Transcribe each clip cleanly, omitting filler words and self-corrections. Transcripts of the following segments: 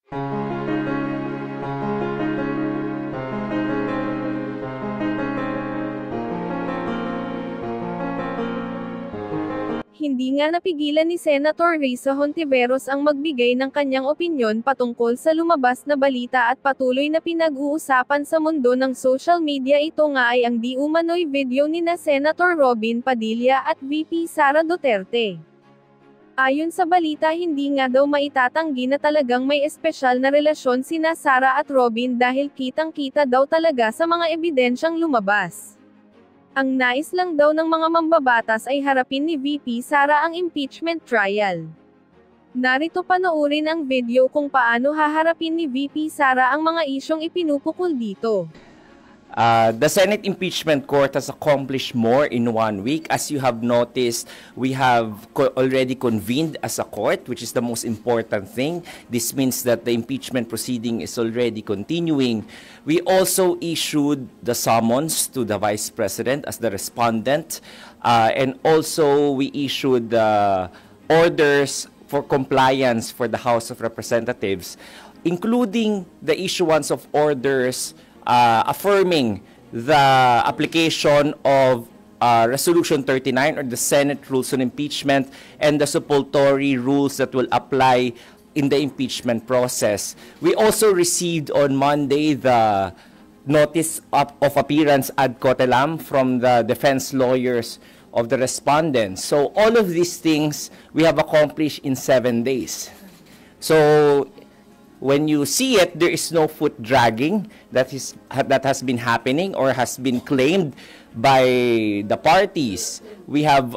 Hindi nga napigilan ni Senator Risa Hontiveros ang magbigay ng kanyang opinyon patungkol sa lumabas na balita at patuloy na pinag-uusapan sa mundo ng social media. Ito nga ay ang di umano'y video ni na Senator Robin Padilla at VP Sara Duterte. Ayon sa balita, hindi nga daw maitatanggi na talagang may espesyal na relasyon sina Sara at Robin dahil kitang-kita daw talaga sa mga ebidensyang lumabas. Ang nais lang daw ng mga mambabatas ay harapin ni VP Sara ang impeachment trial. Narito panoorin ang video kung paano haharapin ni VP Sara ang mga isyong ipinupukol dito. The Senate Impeachment Court has accomplished more in 1 week. As you have noticed, we have already convened as a court, which is the most important thing. This means that the impeachment proceeding is already continuing. We also issued the summons to the Vice President as the respondent, and also we issued orders for compliance for the House of Representatives, including the issuance of orders affirming the application of Resolution 39 or the Senate Rules on Impeachment and the supplementary rules that will apply in the impeachment process. We also received on Monday the notice of appearance ad cotelem from the defense lawyers of the respondents. So all of these things we have accomplished in 7 days. So when you see it, there is no foot dragging that has been happening or has been claimed by the parties. We have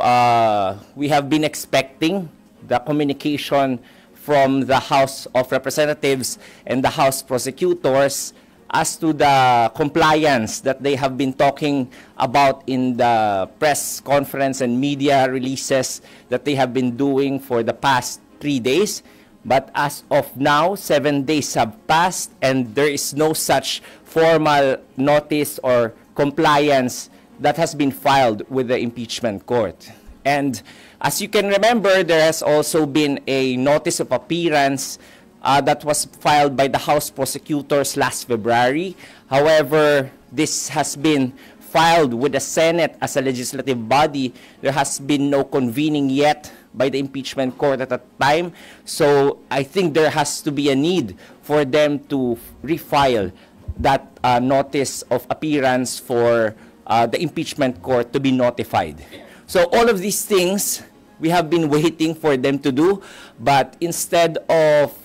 been expecting the communication from the House of Representatives and the House prosecutors as to the compliance that they have been talking about in the press conference and media releases that they have been doing for the past 3 days. But as of now, 7 days have passed and there is no such formal notice or compliance that has been filed with the impeachment court. And as you can remember, there has also been a notice of appearance that was filed by the House prosecutors last February. However, this has been filed with the Senate as a legislative body. There has been no convening yet by the impeachment court at that time. So I think there has to be a need for them to refile that notice of appearance for the impeachment court to be notified. So all of these things we have been waiting for them to do, but instead of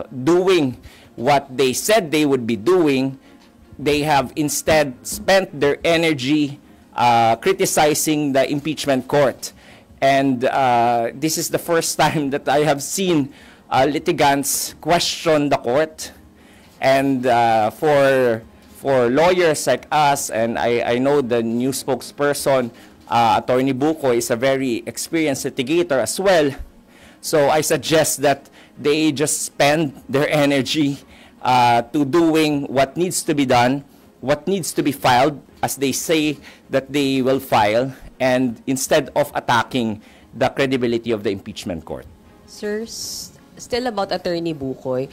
doing what they said they would be doing, they have instead spent their energy criticizing the impeachment court. And this is the first time that I have seen litigants question the court. And for lawyers like us, and I know the new spokesperson, Attorney Buko, is a very experienced litigator as well. So I suggest that they just spend their energy to doing what needs to be done, what needs to be filed, as they say that they will file, and instead of attacking the credibility of the impeachment court. Sir, still about Attorney Bukoy,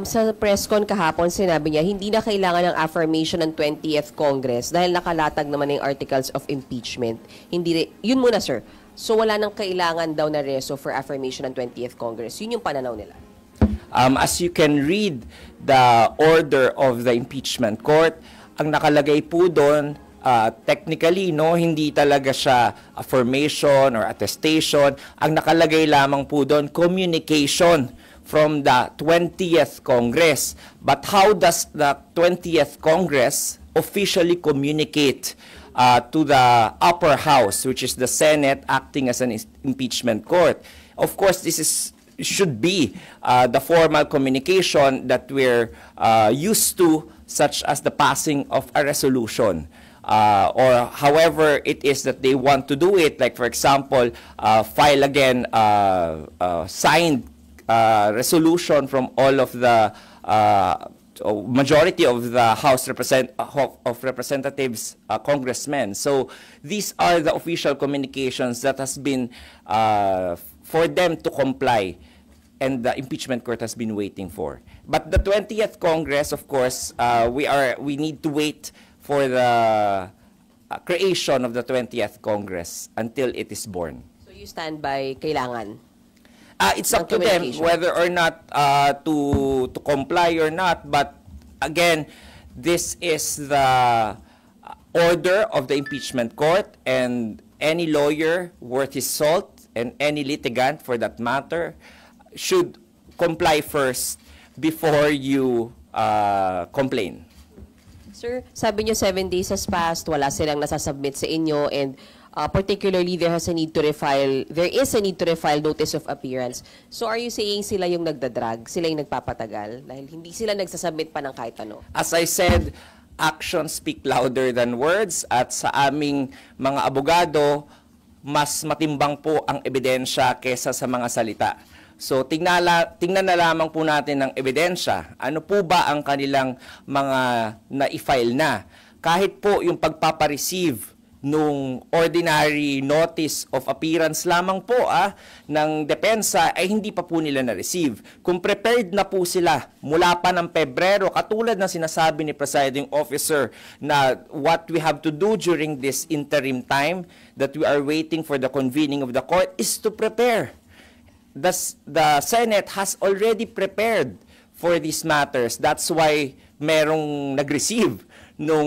sa press con kahapon sinabi niya hindi na kailangan ng affirmation ng 20th Congress dahil nakalatag naman yung articles of impeachment. Hindi, yun muna sir. So wala nang kailangan daw na reso for affirmation ng 20th Congress. Yun yung pananaw nila. As you can read the order of the impeachment court, ang nakalagay po doon, technically, no, hindi talaga siya affirmation or attestation. Ang nakalagay lamang po doon, communication from the 20th Congress. But how does the 20th Congress officially communicate to the upper house, which is the Senate acting as an impeachment court? Of course, this should be the formal communication that we're used to, such as the passing of a resolution. Or however it is that they want to do it, like for example, file again signed resolution from all of the majority of the House of Representatives congressmen. So these are the official communications that has been for them to comply and the impeachment court has been waiting for. But the 20th Congress, of course, we need to wait for the creation of the 20th Congress until it is born. So you stand by kailangan? It's up to them whether or not to comply or not. But again, this is the order of the impeachment court, and any lawyer worth his salt and any litigant for that matter should comply first before you complain. Sir, sabi niyo 7 days has passed, wala silang nasasubmit sa inyo, and particularly there is a need to refile notice of appearance. So are you saying sila yung nagdadrag, sila yung nagpapatagal dahil hindi sila nagsasubmit pa ng kahit ano? As I said, actions speak louder than words, at sa aming mga abogado, mas matimbang po ang ebidensya kesa sa mga salita. So tingnan na lamang po natin ng ebidensya. Ano po ba ang kanilang mga na-file na? Kahit po yung pagpapareceive nung ordinary notice of appearance lamang po ng depensa ay hindi pa po nila na-receive. Kung prepared na po sila mula pa ng Pebrero, katulad ng sinasabi ni Presiding Officer na what we have to do during this interim time that we are waiting for the convening of the court is to prepare. The Senate has already prepared for these matters. That's why merong nag-receive nung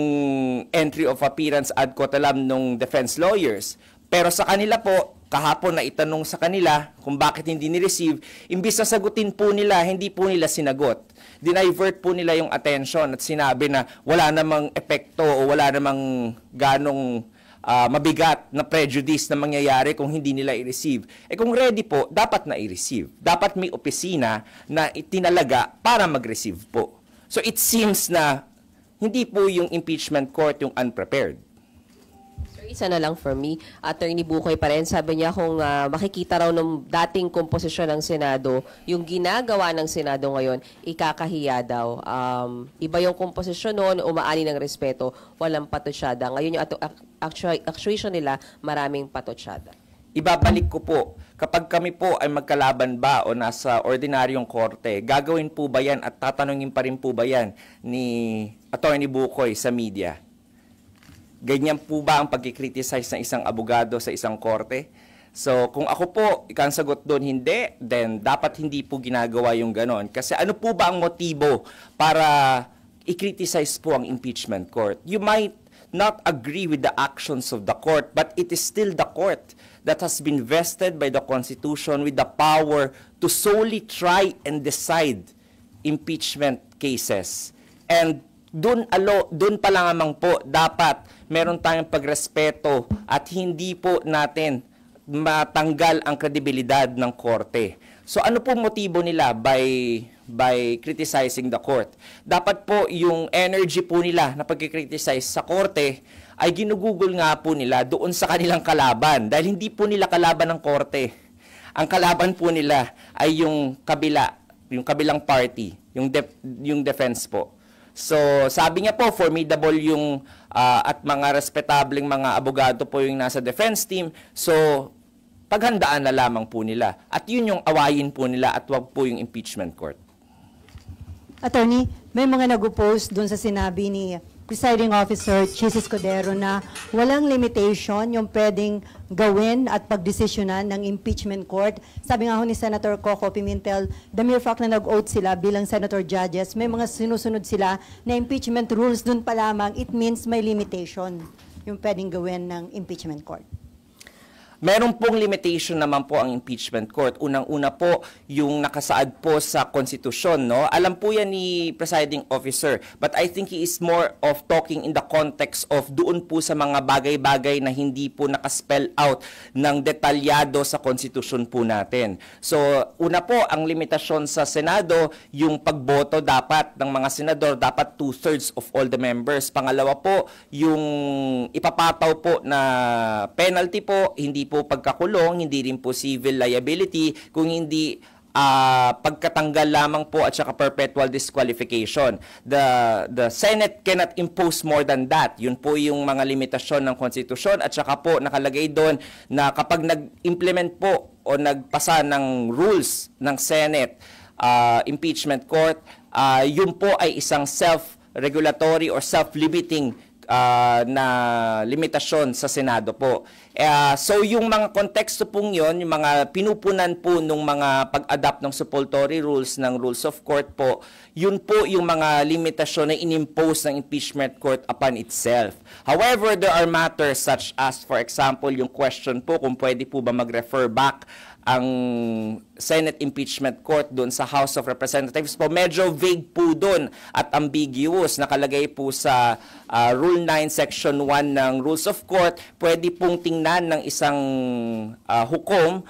entry of appearance ad coetam nung defense lawyers. Pero sa kanila po, kahapon na itanong sa kanila kung bakit hindi ni-receive, imbis na sagutin po nila, hindi po nila sinagot. Dinivert po nila yung attention at sinabi na wala namang epekto o wala namang ganong mabigat na prejudice na mangyayari kung hindi nila i-receive. Kung ready po, dapat na i-receive. Dapat may opisina na itinalaga para mag-receive po. So it seems na hindi po yung impeachment court yung unprepared. Sir, isa na lang for me. Attorney Bukoy pa rin, sabi niya kung makikita raw ng dating komposisyon ng Senado, yung ginagawa ng Senado ngayon, ikakahiya daw. Iba yung komposisyon noon, umaani ng respeto, walang patosyada. Ngayon yung actuation nila, maraming patosyada. Ibabalik ko po, kapag kami po ay magkalaban ba o nasa ordinaryong korte, gagawin po ba yan at tatanungin pa rin po ba yan ni Attorney Bukoy sa media? Ganyan po ba ang pagkikriticize ng isang abogado sa isang korte? So kung ako po, ikang sagot doon hindi, then dapat hindi po ginagawa yung ganon. Kasi ano po ba ang motibo para i-criticize po ang impeachment court? You might not agree with the actions of the court, but it is still the court that has been vested by the Constitution with the power to solely try and decide impeachment cases. And dun pa lamang po dapat meron tayong pagrespeto at hindi po natin matanggal ang kredibilidad ng korte. So ano po motibo nila by criticizing the court? Dapat po yung energy po nila na pagkikriticize sa korte ay ginugugol nga po nila doon sa kanilang kalaban dahil hindi po nila kalaban ng korte. Ang kalaban po nila ay yung kabilang party, yung defense po. So sabi niya po, formidable yung at mga respetableng mga abogado po yung nasa defense team. So paghandaan na lamang po nila. At yun yung awayin po nila at wag po yung impeachment court. Attorney, may mga nag-oppose doon sa sinabi ni Presiding Officer Chis Escudero na walang limitation yung pwedeng gawin at pagdesisyonan ng impeachment court. Sabi nga ho ni Senator Coco Pimentel, the mere fact na nag-oath sila bilang senator judges, may mga sinusunod sila na impeachment rules doon pa lamang, it means may limitation yung pwedeng gawin ng impeachment court. Meron pong limitation naman po ang impeachment court. Unang-una po yung nakasaad po sa konstitusyon, no? Alam po yan ni Presiding Officer, but I think he is more of talking in the context of doon po sa mga bagay-bagay na hindi po nakaspell out ng detalyado sa konstitusyon po natin. So, una po, ang limitasyon sa Senado, yung pagboto dapat ng mga senador, dapat 2/3 of all the members. Pangalawa po, yung ipapataw po na penalty po, hindi po pagkakulong, hindi rin po civil liability, kung hindi pagkatanggal lamang po at saka perpetual disqualification. The Senate cannot impose more than that. Yun po yung mga limitasyon ng konstitusyon at saka po nakalagay doon na kapag nag-implement po o nagpasa ng rules ng Senate impeachment court, yun po ay isang self-regulatory or self-limiting na limitasyon sa Senado po. So yung mga konteksto pong yun, yung mga pinupunan po nung mga pag-adapt ng supplementary rules ng rules of court po, yun po yung mga limitasyon na inimpose ng impeachment court upon itself. However, there are matters such as, for example, yung question po kung pwede po ba mag-refer back ang Senate impeachment court doon sa House of Representatives po. Medyo vague po doon at ambiguous. Nakalagay po sa Rule 9, Section 1 ng Rules of Court, pwede pong tingnan ng isang hukom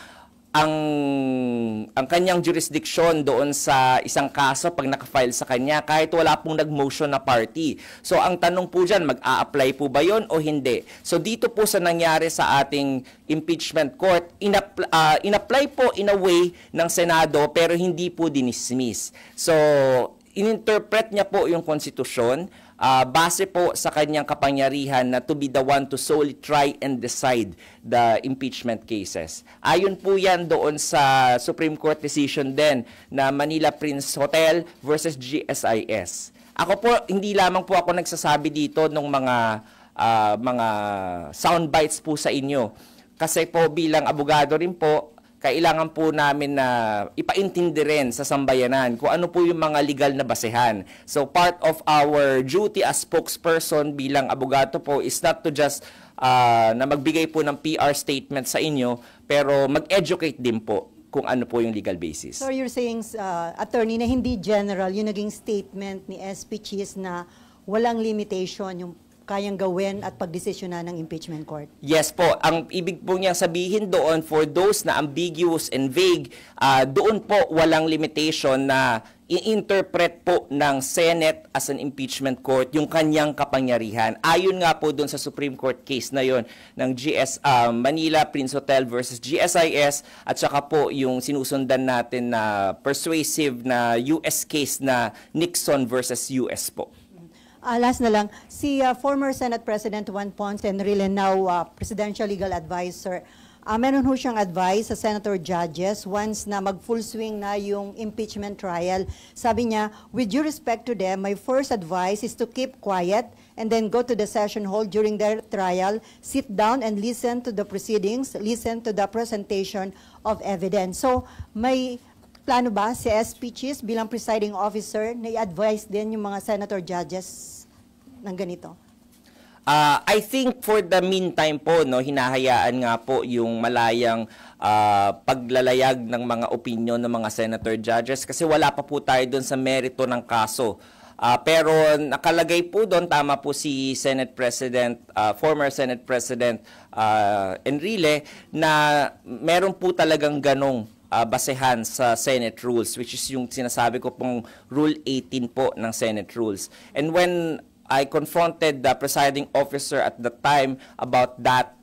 ang kanyang jurisdiction doon sa isang kaso pag nakafile sa kanya kahit wala pong nag-motion na party. So ang tanong po dyan, mag-a-apply po ba yon o hindi? So dito po sa nangyari sa ating impeachment court, in-apply po in a way ng Senado pero hindi po dinismiss. So ininterpret niya po yung konstitusyon base po sa kanyang kapangyarihan na to be the one to solely try and decide the impeachment cases. Ayon po yan doon sa Supreme Court decision din na Manila Prince Hotel versus GSIS. Ako po, hindi lamang po ako nagsasabi dito ng mga sound bites po sa inyo. Kasi po bilang abogado rin po, kailangan po namin na ipaintindi rin sa sambayanan kung ano po yung mga legal na basehan. So part of our duty as spokesperson bilang abogado po is not to just na magbigay po ng PR statement sa inyo, pero mag-educate din po kung ano po yung legal basis. So you're saying, attorney, na hindi general yung naging statement ni SP Cheese na walang limitation yung kayang gawin at pagdesisyonan ng impeachment court? Yes po. Ang ibig po niyang sabihin doon, for those na ambiguous and vague, doon po walang limitation na i-interpret po ng Senate as an impeachment court yung kanyang kapangyarihan. Ayon nga po doon sa Supreme Court case na yon ng Manila Prince Hotel versus GSIS at saka po yung sinusundan natin na persuasive na US case na Nixon versus US po. Last na lang, si former Senate President Juan Ponce Enrile, now Presidential Legal Advisor, meron ho siyang advice sa Senator Judges once na mag-full swing na yung impeachment trial. Sabi niya, with due respect to them, my first advice is to keep quiet and then go to the session hall during their trial, sit down and listen to the proceedings, listen to the presentation of evidence. So, may plano ba si SP Cheese bilang presiding officer na i-advise din yung mga senator judges ng ganito? I think for the meantime po, no, hinahayaan nga po yung malayang paglalayag ng mga opinion ng mga senator judges kasi wala pa po tayo doon sa merito ng kaso. Pero nakalagay po doon, tama po si Senate President, former Senate President Enrile, na meron po talagang ganong basehan sa Senate rules, which is yung sinasabi ko pong Rule 18 po ng Senate rules. And when I confronted the presiding officer at the time about that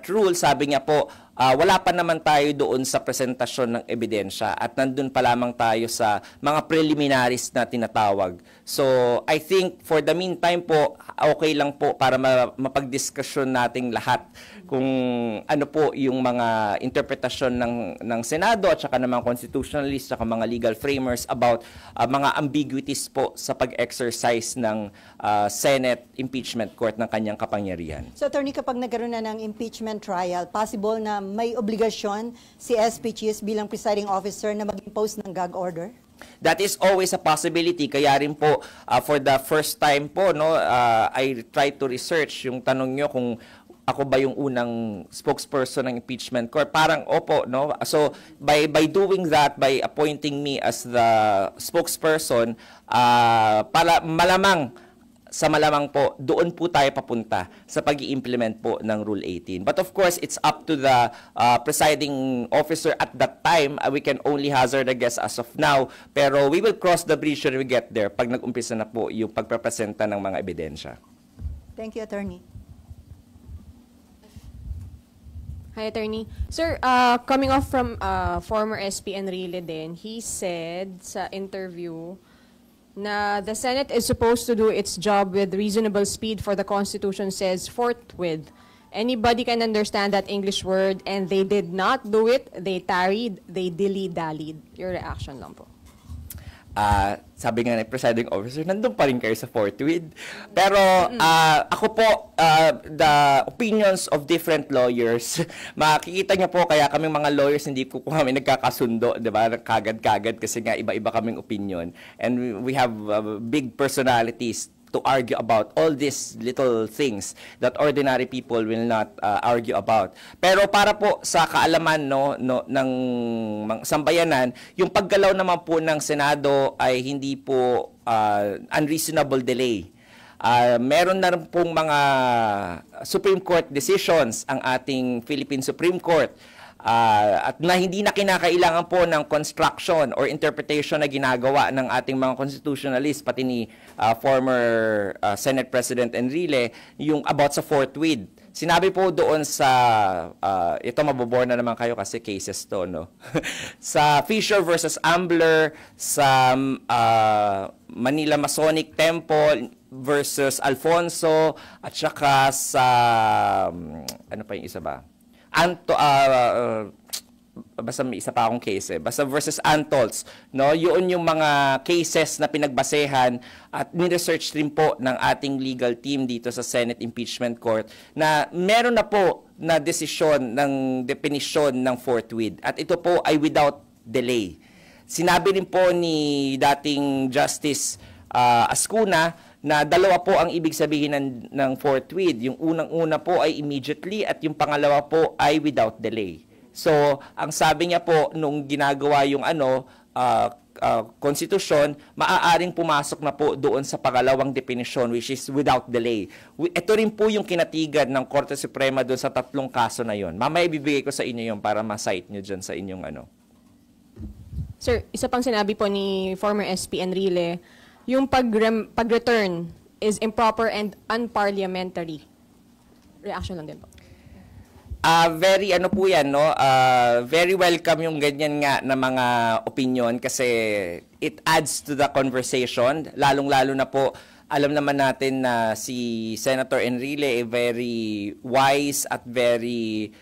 rule, sabi niya po, wala pa naman tayo doon sa presentasyon ng ebidensya at nandun pa lamang tayo sa mga preliminaries na tinatawag. So, I think for the meantime po, okay lang po para mapagdiskusyon nating lahat kung ano po yung mga interpretasyon ng Senado at saka ng mga constitutionalists at mga legal framers about mga ambiguities po sa pag-exercise ng Senate impeachment court ng kanyang kapangyarihan. So, attorney, kapag nagkaroon na ng impeachment trial, possible na may obligasyon si SP Cheese bilang presiding officer na mag-impose ng gag order? That is always a possibility. Kaya rin po, for the first time po, no, I tried to research yung tanong nyo kung ako ba yung unang spokesperson ng impeachment court. Parang opo, no? So, by doing that, by appointing me as the spokesperson, para malamang po, doon po tayo papunta sa pag-i-implement po ng Rule 18. But of course, it's up to the presiding officer at that time. We can only hazard a guess as of now. Pero we will cross the bridge when we get there pag nag-umpisa na po yung pagprepresenta ng mga ebidensya. Thank you, attorney. Hi, Attorney. Sir, coming off from former SP Enrile din, he said sa interview na the Senate is supposed to do its job with reasonable speed for the Constitution says forthwith. Anybody can understand that English word and they did not do it, they tarried, they dilly-dallied. Your reaction lang po. Sabi nga ng presiding officer, nandun pa rin kayo sa forthwith. Pero ako po, the opinions of different lawyers, makikita niyo po, kaya kaming mga lawyers, hindi po kami nagkakasundo, di ba? Kagad-kagad kasi nga iba-iba kaming opinion. And we have big personalities to argue about all these little things that ordinary people will not argue about. Pero para po sa kaalaman ng sambayanan, yung paggalaw naman po ng Senado ay hindi po unreasonable delay. Meron na rin pong mga Supreme Court decisions ang ating Philippine Supreme Court at na hindi na kinakailangan po ng construction or interpretation na ginagawa ng ating mga constitutionalists, pati ni former Senate President Enrile, yung about sa forthwith. Sinabi po doon sa, ito mabobore na naman kayo kasi cases to, no? Sa Fisher versus Ambler, sa Manila Masonic Temple versus Alfonso, at saka sa, ano pa yung isa ba? Basta may isa pa akong case basta versus Antolz, no? Yun yung mga cases na pinagbasehan at ni-research rin po ng ating legal team dito sa Senate Impeachment Court na meron na po na desisyon ng definition ng forthwith at ito po ay without delay. Sinabi rin po ni dating Justice Ascuna na dalawa po ang ibig sabihin ng forthwith. Yung unang-una po ay immediately at yung pangalawa po ay without delay. So, ang sabi niya po nung ginagawa yung konstitusyon, maaaring pumasok na po doon sa pangalawang definition which is without delay. Ito rin po yung kinatigan ng Korte Suprema doon sa tatlong kaso na yon. Mamaya ibibigay ko sa inyo yon para ma-cite nyo dyan sa inyong Sir, isa pang sinabi po ni former SP Enrile, yung pag-return is improper and unparliamentary. Reaction lang din po. Very po yan, no? Very welcome yung ganyan nga na mga opinion kasi it adds to the conversation. Lalong-lalo na po, alam naman natin na si Senator Enrile ay very wise at very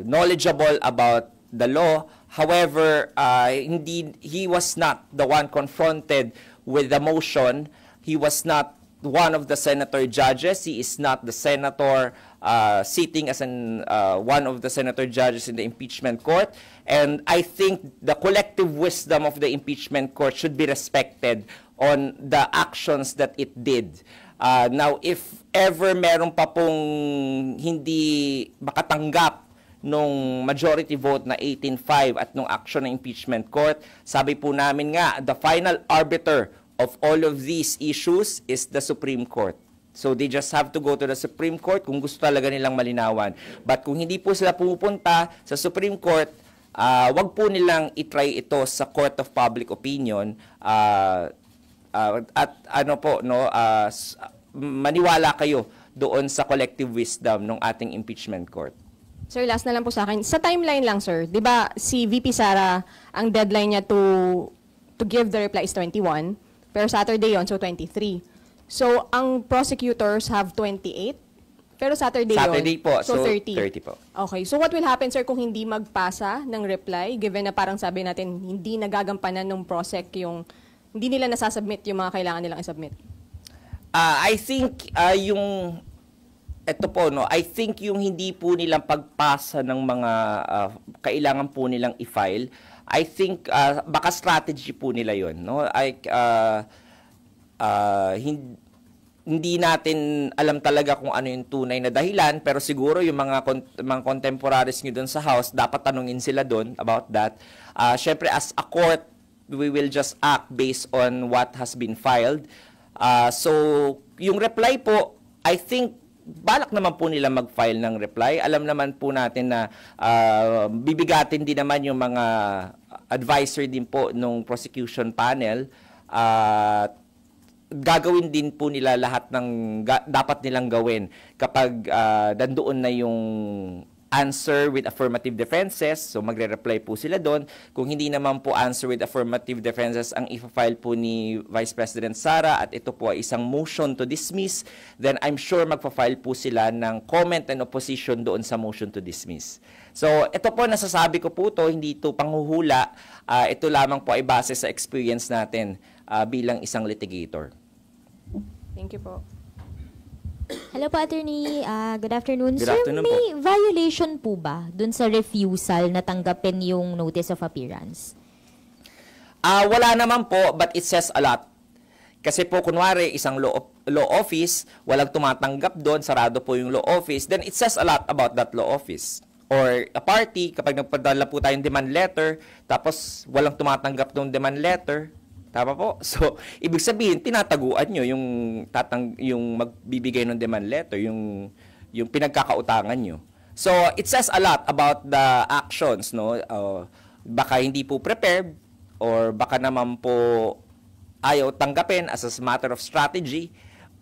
knowledgeable about the law. However, he was not the one confronted with the motion. He was not one of the senator judges. He is not the senator sitting as one of the senator judges in the impeachment court. And I think the collective wisdom of the impeachment court should be respected on the actions that it did. Now, if ever meron pa pong hindi makatanggap nung majority vote na 18-5 at nung action ng impeachment court, sabi po namin nga, the final arbiter of all of these issues is the Supreme Court. So they just have to go to the Supreme Court kung gusto talaga nilang malinawan. But kung hindi po sila pumupunta sa Supreme Court, wag po nilang itry ito sa Court of Public Opinion at maniwala kayo doon sa collective wisdom ng ating impeachment court. Sir, last na lang po sa akin. Sa timeline lang, sir, di ba si VP Sara, ang deadline niya to give the reply is 21, pero Saturday yon, so 23. So, ang prosecutors have 28, pero Saturday po, so 30. 30 po. Okay, so what will happen, sir, kung hindi magpasa ng reply, given na parang sabi natin, hindi nagagampanan ng prosec yung, hindi nila nasasubmit yung mga kailangan nilang isubmit? I think ito po, no, I think yung hindi po nilang pagpasa ng mga kailangan po nilang i-file, I think baka strategy po nila yon, no? Hindi natin alam talaga kung ano yung tunay na dahilan, pero siguro yung mga contemporaries nyo doon sa House, dapat tanungin sila doon about that. Syempre, as a court, we will just act based on what has been filed. So, yung reply po, I think, balak naman po nila mag-file ng reply. Alam naman po natin na bibigatin din naman yung mga advisor din po nung prosecution panel. Gagawin din po nila lahat ng dapat nilang gawin kapag nandoon na yung answer with affirmative defenses, so magre-reply po sila doon. Kung hindi naman po answer with affirmative defenses ang i-file po ni Vice President Sara at ito po ay isang motion to dismiss, then I'm sure magpa-file po sila ng comment and opposition doon sa motion to dismiss. So ito po, nasasabi ko po to, hindi ito panghuhula, ito lamang po ay base sa experience natin bilang isang litigator. Thank you po. Hello po, Attorney. Good afternoon. Good Sir, afternoon may violation po ba dun sa refusal na tanggapin yung notice of appearance? Wala naman po, but it says a lot. Kasi po, kunwari, isang law office, walang tumatanggap doon, sarado po yung law office, then it says a lot about that law office. Or a party, kapag nagpadala po tayong demand letter, tapos walang tumatanggap ng demand letter, tama po? So, ibig sabihin, tinataguan nyo yung magbibigay ng demand letter, yung pinagkakautangan nyo. So, it says a lot about the actions, no? Baka hindi po prepared, or baka naman po ayaw tanggapin as a matter of strategy,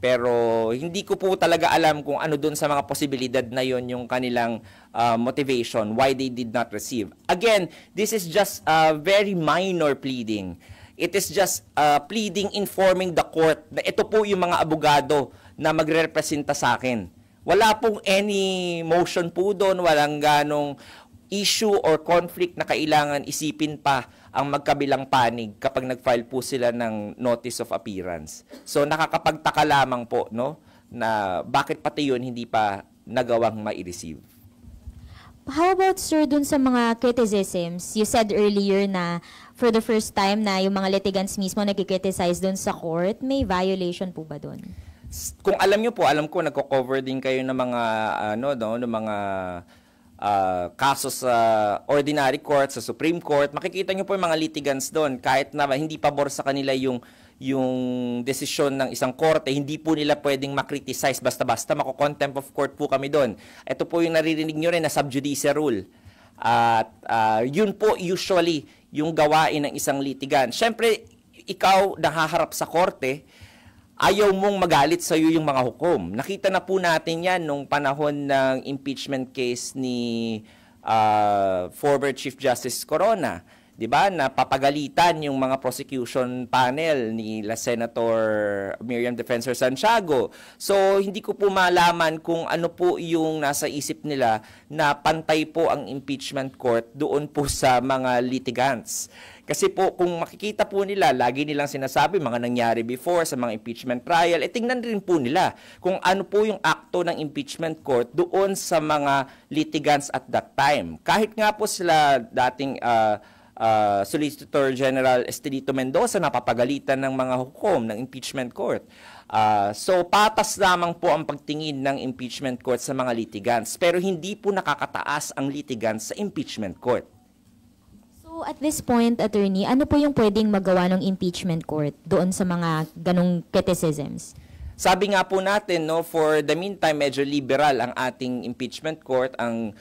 pero hindi ko po talaga alam kung ano dun sa mga posibilidad na yon yung kanilang motivation, why they did not receive. Again, this is just a very minor pleading. It is just pleading, informing the court na ito po yung mga abogado na magre-representa sa akin. Wala pong any motion po doon, walang ganong issue or conflict na kailangan isipin pa ang magkabilang panig kapag nag-file po sila ng notice of appearance. So nakakapagtaka lamang po, no, na bakit pati yun hindi pa nagawang ma-receive. How about, sir, dun sa mga criticisms? You said earlier na for the first time na yung mga litigants mismo nagkikriticize dun sa court, may violation po ba dun? Kung alam nyo po, alam ko nagko-cover din kayo ng mga ng mga kaso sa ordinary court, sa Supreme Court. Makikita nyo po yung mga litigants doon, kahit na hindi pabor sa kanila yung desisyon ng isang korte, hindi po nila pwedeng makriticize basta-basta, mako-contempt of court po kami doon. Ito po yung naririnig nyo rin na sub judice rule. At yun po usually yung gawain ng isang litigant. Siyempre, ikaw nahaharap sa korte, ayaw mong magalit sa iyo yung mga hukom. Nakita na po natin yan nung panahon ng impeachment case ni former Chief Justice Corona. 'Di ba? Napapagalitan yung mga prosecution panel ni Senator Miriam Defensor Santiago. So hindi ko po malaman kung ano po yung nasa isip nila na pantay po ang impeachment court doon po sa mga litigants. Kasi po, kung makikita po nila, lagi nilang sinasabi, mga nangyari before sa mga impeachment trial, tingnan rin po nila kung ano po yung akto ng impeachment court doon sa mga litigants at that time. Kahit nga po sila dating Solicitor General Estelito Mendoza napapagalitan ng mga hukom ng impeachment court. So, patas lamang po ang pagtingin ng impeachment court sa mga litigants, pero hindi po nakakataas ang litigants sa impeachment court. So at this point, attorney, ano po yung pwedeng magawa ng impeachment court doon sa mga ganong criticisms? Sabi nga po natin, no, for the meantime, medyo liberal ang ating impeachment court, ang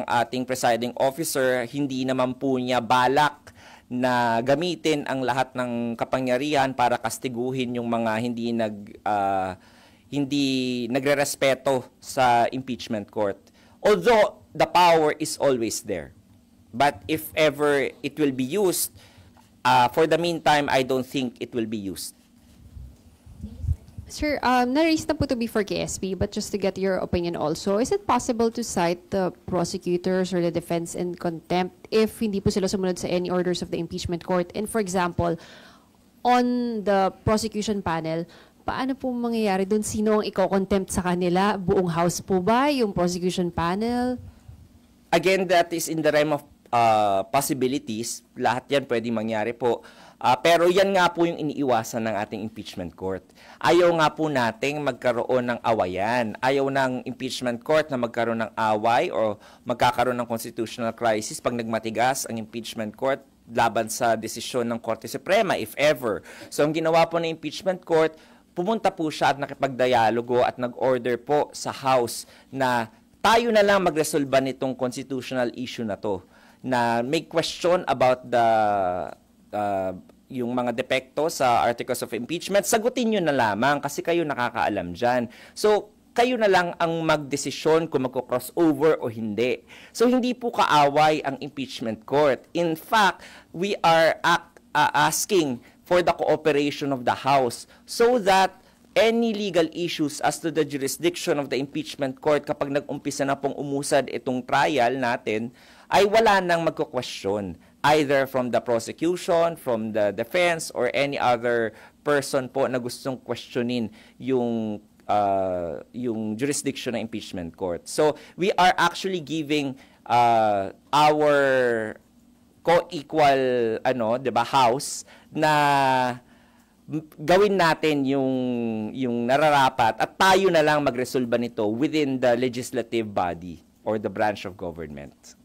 ating presiding officer, hindi naman po niya balak na gamitin ang lahat ng kapangyarihan para kastiguhin yung mga hindi nagrerespeto sa impeachment court. Although the power is always there. But if ever it will be used, for the meantime, I don't think it will be used. Sir, na-raise na po to be for KSP, but just to get your opinion also, is it possible to cite the prosecutors or the defense in contempt if hindi po sila sumunod sa any orders of the impeachment court? And for example, on the prosecution panel, paano po mangyayari doon? Sino ang iko-contempt sa kanila? Buong house po ba? Yung prosecution panel? Again, that is in the realm of possibilities. Lahat yan pwedeng mangyari po. Pero yan nga po yung iniiwasan ng ating impeachment court. Ayaw nga po nating magkaroon ng awayan. Ayaw ng impeachment court na magkaroon ng away o magkakaroon ng constitutional crisis pag nagmatigas ang impeachment court laban sa desisyon ng Korte Suprema, if ever. So, ang ginawa po ng impeachment court, pumunta po siya at nakipagdialogo at nag-order po sa House na tayo na lang magresolba nitong constitutional issue na to, na may question about yung mga depekto sa articles of impeachment, sagutin nyo na lamang kasi kayo nakakaalam dyan. So, kayo na lang ang magdesisyon kung magko-crossover o hindi. So hindi po kaaway ang impeachment court. In fact, we are asking for the cooperation of the House so that any legal issues as to the jurisdiction of the impeachment court kapag nag-umpisa na pong umusad itong trial natin, ay wala nang magko-question either from the prosecution, from the defense, or any other person po na gustong questionin yung jurisdiction ng impeachment court. So we are actually giving our co-equal House na gawin natin yung nararapat at tayo na lang magresolba nito within the legislative body or the branch of government.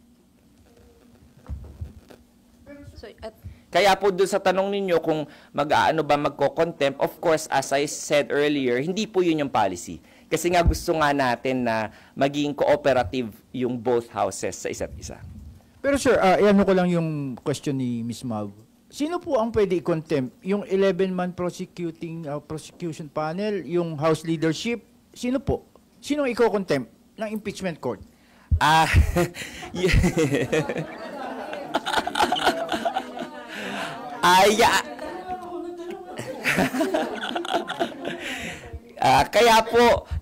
So, Kaya po doon sa tanong ninyo kung magko-contempt, of course, as I said earlier, hindi po yun yung policy. Kasi nga gusto nga natin na maging cooperative yung both houses sa isa't isa. Pero sir, ano ko lang yung question ni Ms. Mav. Sino po ang pwede i-contempt? Yung 11-man prosecution panel, yung House leadership, sino po? Sino ang i-contempt ng impeachment court?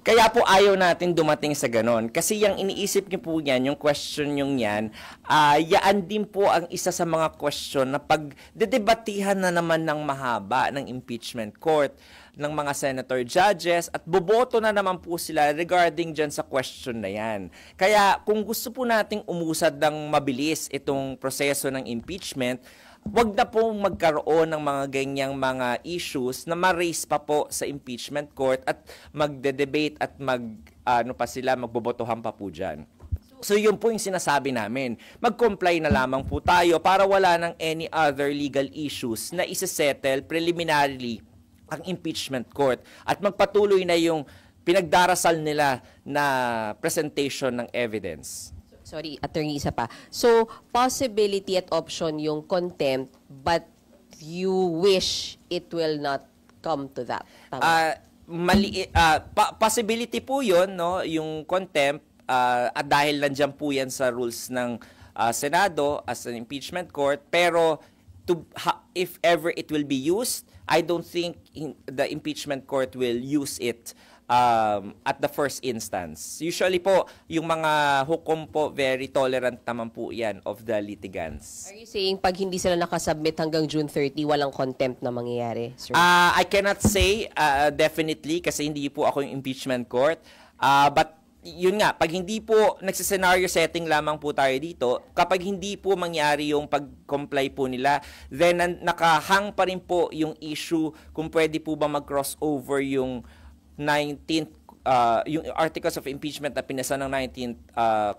Kaya po ayaw natin dumating sa ganon. Kasi yung iniisip niyo po yan, yung question yung yan, yaan din po ang isa sa mga question na pag dedebatihan na naman ng mahaba ng impeachment court ng mga senator judges at boboto na naman po sila regarding dyan sa question na yan. Kaya kung gusto po nating umusad ng mabilis itong proseso ng impeachment, wag na pong magkaroon ng mga ganyang mga issues na ma-raise pa po sa impeachment court at magde-debate at magbobotohan pa po dyan. So yun po yung sinasabi namin. Mag-comply na lamang po tayo para wala ng any other legal issues na isa-settle preliminarily ang impeachment court at magpatuloy na yung pinagdarasal nila na presentation ng evidence. Sorry, attorney, isa pa. So, possibility at option yung contempt, but you wish it will not come to that. Tama? Possibility po yun, no? Yung contempt, at dahil nandiyan po yan sa rules ng Senado as an impeachment court, pero if ever it will be used, I don't think the impeachment court will use it at the first instance. Usually po, yung mga hukom po, very tolerant naman po yan of the litigants. Are you saying pag hindi sila nakasubmit hanggang June 30, walang contempt na mangyayari, sir? I cannot say definitely kasi hindi po ako yung impeachment court. But yun nga, pag hindi po nagsisenaryo setting lamang po tayo dito, kapag hindi po mangyari yung pag-comply po nila, then nakahang pa rin po yung issue kung pwede po ba mag-crossover yung 19th, yung articles of impeachment na pinasa ng 19th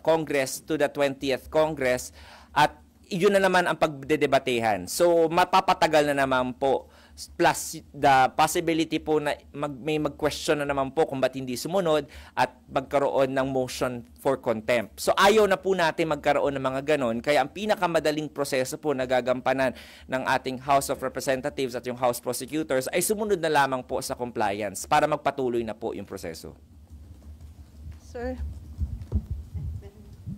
Congress to the 20th Congress, at yun na naman ang pagdedebatehan. So, mapapatagal na naman po. Plus, the possibility po na may mag-question na naman po kung ba't hindi sumunod at magkaroon ng motion for contempt. So, ayaw na po natin magkaroon ng mga ganon. Kaya ang pinakamadaling proseso po na gagampanan ng ating House of Representatives at yung House Prosecutors ay sumunod na lamang po sa compliance para magpatuloy na po yung proseso.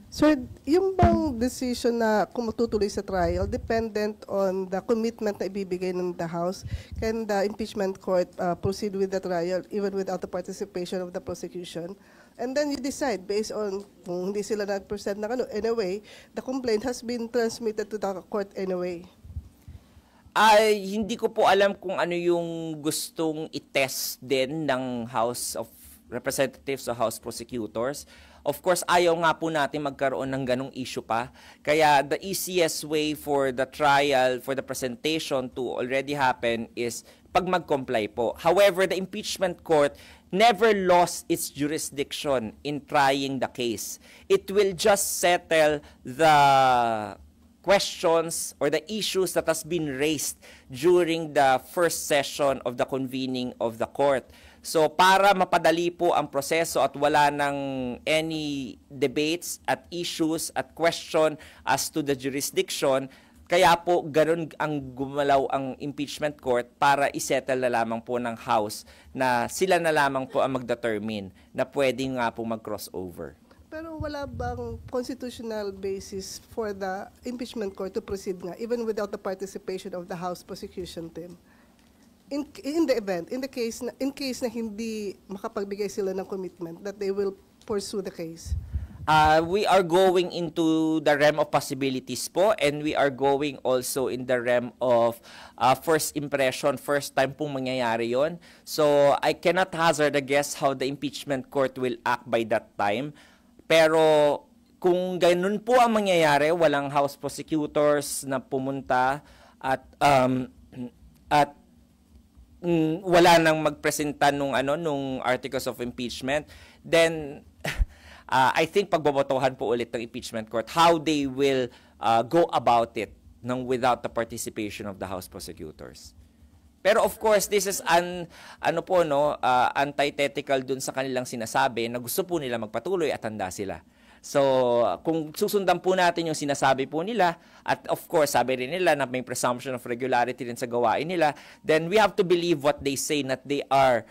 Sir, yung bang decision na kung matutuloy sa trial, dependent on the commitment na ibibigay ng the House, can the impeachment court proceed with the trial even without the participation of the prosecution? And then you decide based on kung hindi sila nag-present ng anyway, the complaint has been transmitted to the court anyway. Hindi ko po alam kung ano yung gustong i-test din ng House of Representatives o House Prosecutors. Of course, ayaw nga po natin magkaroon ng ganong issue pa. Kaya the easiest way for the trial, for the presentation to already happen is pag mag-comply po. However, the impeachment court never lost its jurisdiction in trying the case. It will just settle the questions or the issues that has been raised during the first session of the convening of the court. So para mapadali po ang proseso at wala ng any debates at issues at question as to the jurisdiction, kaya po ganun ang gumalaw ang impeachment court para isettle na lamang po ng House na sila na lamang po ang magdetermine na pwedeng nga po mag-crossover. Pero wala bang constitutional basis for the impeachment court to proceed nga, even without the participation of the House prosecution team? In the case na hindi makapagbigay sila ng commitment that they will pursue the case. We are going into the realm of possibilities po, and we are going also in the realm of first impression, first time pong mangyayari yon. So I cannot hazard a guess how the impeachment court will act by that time. Pero kung ganun po ang mangyayari, walang House prosecutors na pumunta at wala nang magpresenta nung articles of impeachment, then I think pagbobotohan po ulit ng impeachment court how they will go about it without the participation of the House prosecutors. Pero of course, this is antithetical dun sa kanilang sinasabi na gusto po nila magpatuloy at handa sila. So, kung susundan po natin yung sinasabi po nila, at of course, sabi rin nila na may presumption of regularity rin sa gawain nila, then we have to believe what they say, that they are,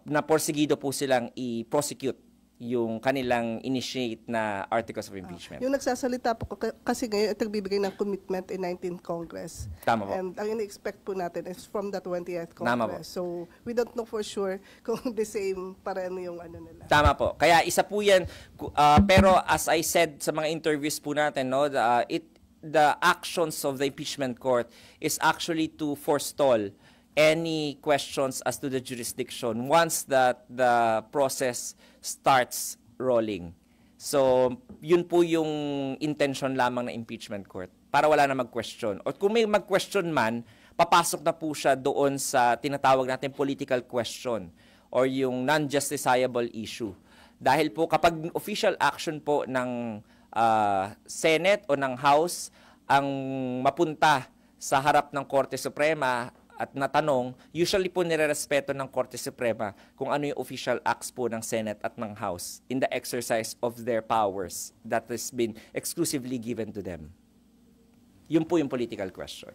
na porsigido po silang i-prosecute yung kanilang initiate na articles of impeachment. Yung nagsasalita po kasi ngayon at nagbibigay ng commitment in 19th Congress. Tama po. And ang ini-expect po natin is from the 20th Congress. Tama po. So we don't know for sure kung the same pa rin yung nila. Tama po. Kaya isa po yan, pero as I said sa mga interviews po natin, the actions of the impeachment court is actually to forestall any questions as to the jurisdiction once that the process starts rolling. So, yun po yung intention lamang ng impeachment court para wala na mag-question. O kung may mag-question man, papasok na po siya doon sa tinatawag natin political question or yung non-justiciable issue. Dahil po kapag official action po ng Senate o ng House ang mapunta sa harap ng Korte Suprema at natanong, usually po nirerespeto ng Korte Suprema kung ano yung official acts po ng Senate at ng House in the exercise of their powers that has been exclusively given to them. Yun po yung political question.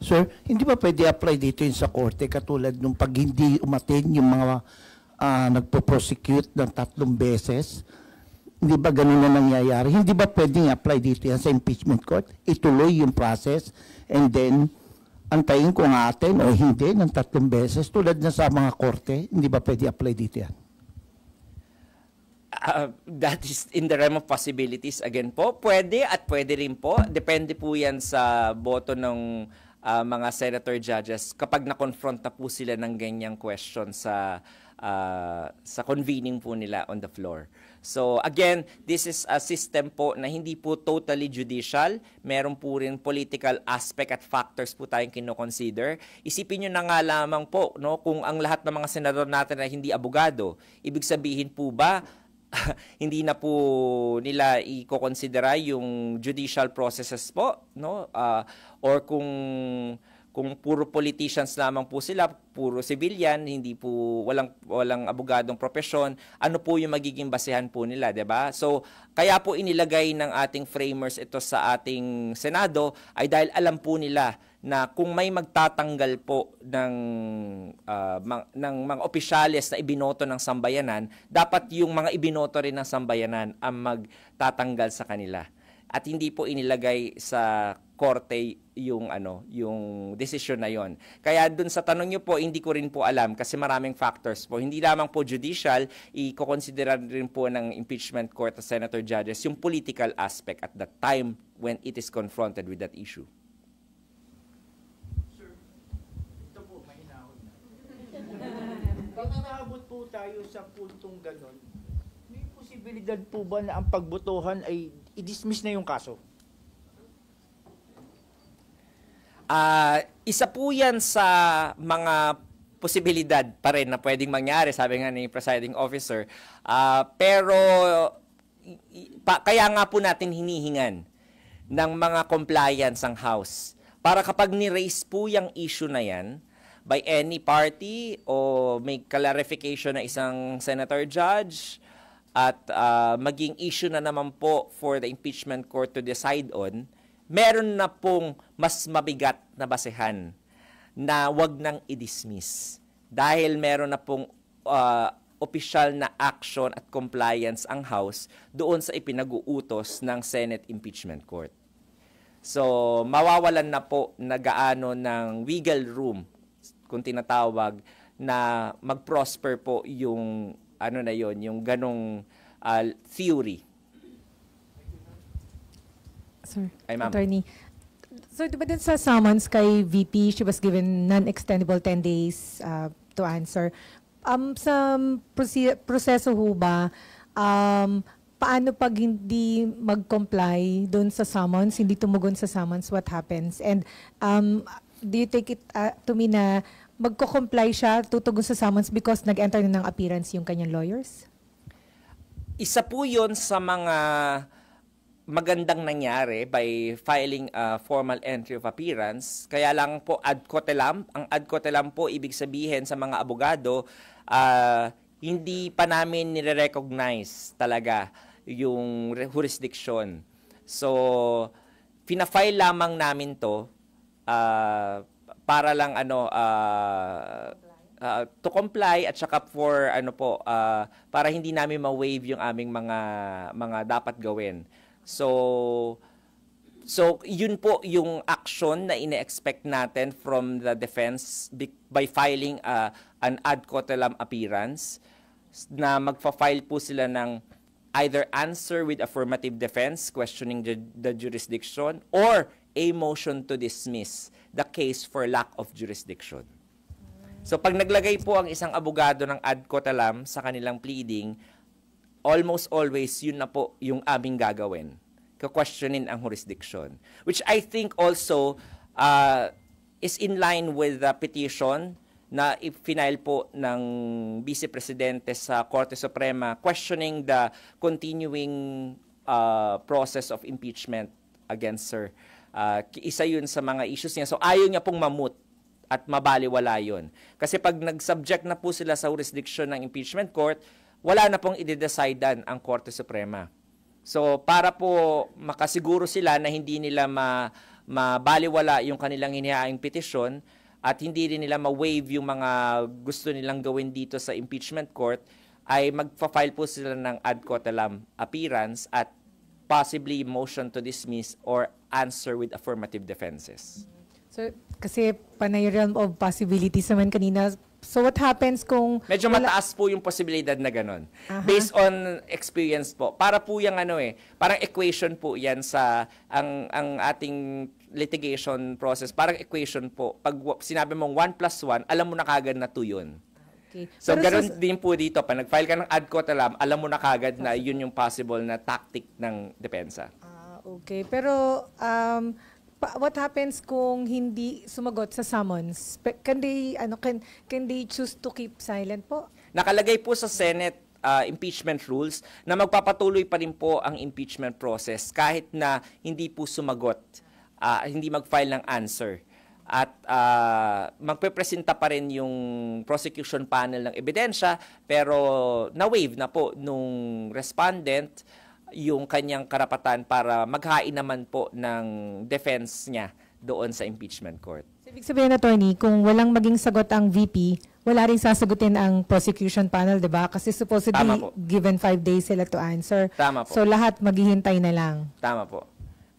Sir, hindi ba pwede apply dito yun sa Korte katulad nung pag hindi umaten yung mga nagpo-prosecute ng 3 beses? Hindi ba ganun na nangyayari? Hindi ba pwedeng apply dito yan sa impeachment court? Ituloy yung process and then antayin kung atin o hindi ng 3 beses tulad na sa mga korte. Hindi ba pwede apply dito yan? That is in the realm of possibilities again po. Pwede at pwede rin po. Depende po yan sa boto ng mga senator judges kapag na-confront na po sila ng ganyang question sa convening po nila on the floor. So again, this is a system po na hindi po totally judicial. Meron po rin political aspect at factors po tayong kino-consider. Isipin nyo na nga lamang po, kung ang lahat ng mga senador natin ay hindi abogado, ibig sabihin po ba hindi na po nila i-considera yung judicial processes po, or kung puro politicians lamang po sila, puro civilian, hindi po walang abogadong profesyon, ano po yung magiging basehan po nila, 'di ba? So, kaya po inilagay ng ating framers ito sa ating Senado ay dahil alam po nila na kung may magtatanggal po ng mga opisyales na ibinoto ng sambayanan, dapat yung mga ibinoto rin ng sambayanan ang magtatanggal sa kanila. At hindi po inilagay sa korte yung desisyon na yon. Kaya dun sa tanong niyo po, hindi ko rin po alam kasi maraming factors po. Hindi lamang po judicial, i-consider rin po ng impeachment court at senator judges yung political aspect at that time when it is confronted with that issue. Sir, ito po, mahinahon na. Pag naabot po tayo sa puntong ganon, may posibilidad po ba na ang pagbotohan ay i-dismiss na yung kaso? Isa po yan sa mga posibilidad pa rin na pwedeng mangyari, sabi nga ni presiding officer. Pero kaya nga po natin hinihingan ng mga compliance ang House para kapag ni-raise po yung issue na yan, by any party o may clarification na isang senator judge at maging issue na naman po for the impeachment court to decide on, meron na pong mas mabigat na basehan na wag nang i-dismiss. Dahil meron na pong opisyal na action at compliance ang House doon sa ipinag-uutos ng Senate Impeachment Court. So, mawawalan na po na gaano ng wiggle room, kung tinatawag, na mag-prosper po yung, ano na yon, yung ganong theory. Sir, Ay, ma'am. Attorney. So, diba din sa summons kay VP, she was given non-extendable 10 days to answer. Sa proseso ho ba, paano pag hindi mag-comply doon sa summons, hindi tumugon sa summons, what happens? And do you take it to mean na magko-comply siya, tutugon sa summons because nag-enter na ng appearance yung kanyang lawyers? Isa po yun sa mga magandang nangyari by filing a formal entry of appearance. Kaya lang po ad cotelem. Ang ad cotelem po, ibig sabihin sa mga abogado, hindi pa namin nire-recognize talaga yung jurisdiction. So, pina-file lamang namin to para lang to comply at saka for para hindi namin ma-waive yung aming mga dapat gawin. So yun po yung action na ine-expect natin from the defense by filing an ad cotelem appearance, na magfa-file po sila ng either answer with affirmative defense questioning the jurisdiction or a motion to dismiss the case for lack of jurisdiction. So pag naglagay po ang isang abogado ng ad cotelem sa kanilang pleading, almost always yun na po yung aming gagawin. Ka-questionin ang jurisdiction. Which I think also is in line with the petition na i-file po ng Vice Presidente sa Korte Suprema questioning the continuing process of impeachment against her. Isa yun sa mga issues niya. So ayaw niya pong mamut at mabaliwala yun. Kasi pag nag-subject na po sila sa jurisdiction ng impeachment court, wala na pong i-decidean ang Korte Suprema. So, para po makasiguro sila na hindi nila mabaliwala yung kanilang hinihaing petisyon at hindi rin nila ma-waive yung mga gusto nilang gawin dito sa impeachment court, ay magpa-file po sila ng ad cotelem appearance at possibly motion to dismiss or answer with affirmative defenses. So, kasi panay realm of possibilities naman kanina. So what happens kung... Medyo mataas po yung posibilidad na ganon. Based on experience po. Para po yung parang equation po yan sa ang ating litigation process. Parang equation po. Pag sinabi mong 1 plus 1, alam mo na kagad na 2 yun. Okay. So ganon din po dito. Pag nag-file ka ng ad cotelem, alam mo na kagad na yun yung possible na tactic ng depensa. Okay. Pero... what happens kung hindi sumagot sa summons? Can they choose to keep silent po? Nakalagay po sa Senate impeachment rules na magpapatuloy pa rin po ang impeachment process kahit na hindi po sumagot, hindi mag-file ng answer. At magpepresenta pa rin yung prosecution panel ng ebidensya, pero na-waive na po nung respondent yung kanyang karapatan para maghain naman po ng defense niya doon sa impeachment court. So, ibig sabihin, attorney, kung walang maging sagot ang VP, wala rin sasagutin ang prosecution panel, di ba? Kasi supposedly given 5 days sila to answer. Tama po. So lahat maghihintay na lang. Tama po.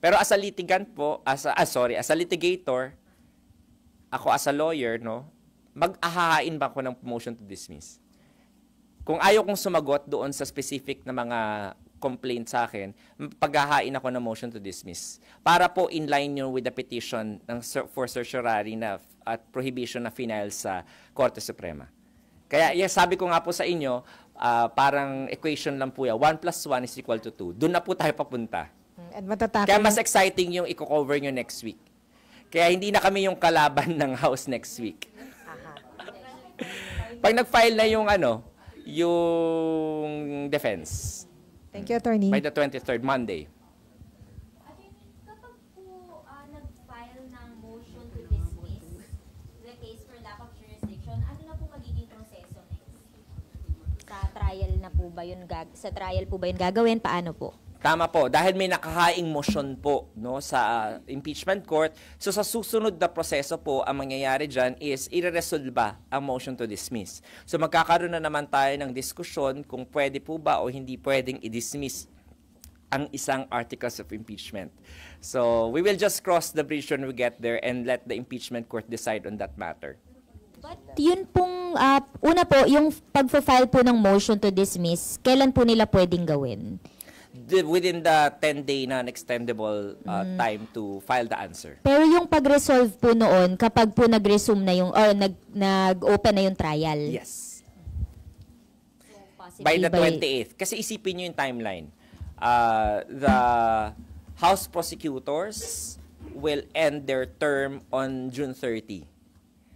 Pero as a litigant po, as a litigator, ako as a lawyer, mag-ahahain ba ako ng motion to dismiss? Kung ayaw kong sumagot doon sa specific na mga complaint sa akin, paghahain ako ng motion to dismiss. Para po in line yun with the petition for certiorari na at prohibition na final sa Korte Suprema. Kaya sabi ko nga po sa inyo, parang equation lang po yan. 1 plus 1 is equal to 2. Doon na po tayo papunta. And matatake. Kaya mas exciting yung i-cover nyo next week. Kaya hindi na kami yung kalaban ng House next week. Pag nag-file na yung yung defense. Thank you, attorney. By the 23rd, Monday. Kapag po nag-file ng motion to dismiss the case for lack of na po ba yun, sa trial po ba yun gagawin? Paano po? Tama po, dahil may nakahaing motion po no sa impeachment court. So sa susunod na proseso po, ang mangyayari diyan is ireresolba ang motion to dismiss. So magkakaroon na naman tayo ng diskusyon kung pwede po ba o hindi pwedeng i-dismiss ang isang articles of impeachment. So we will just cross the bridge when we get there and let the impeachment court decide on that matter. But yun pong, una po, yung pag-file po ng motion to dismiss, kailan po nila pwedeng gawin? Within the 10-day non-extendable time to file the answer. Pero yung pag-resolve po noon, kapag po nag-resume na yung, or nag-open na yung trial? Yes. So, By the 28th. Kasi isipin nyo yung timeline. The House prosecutors will end their term on June 30.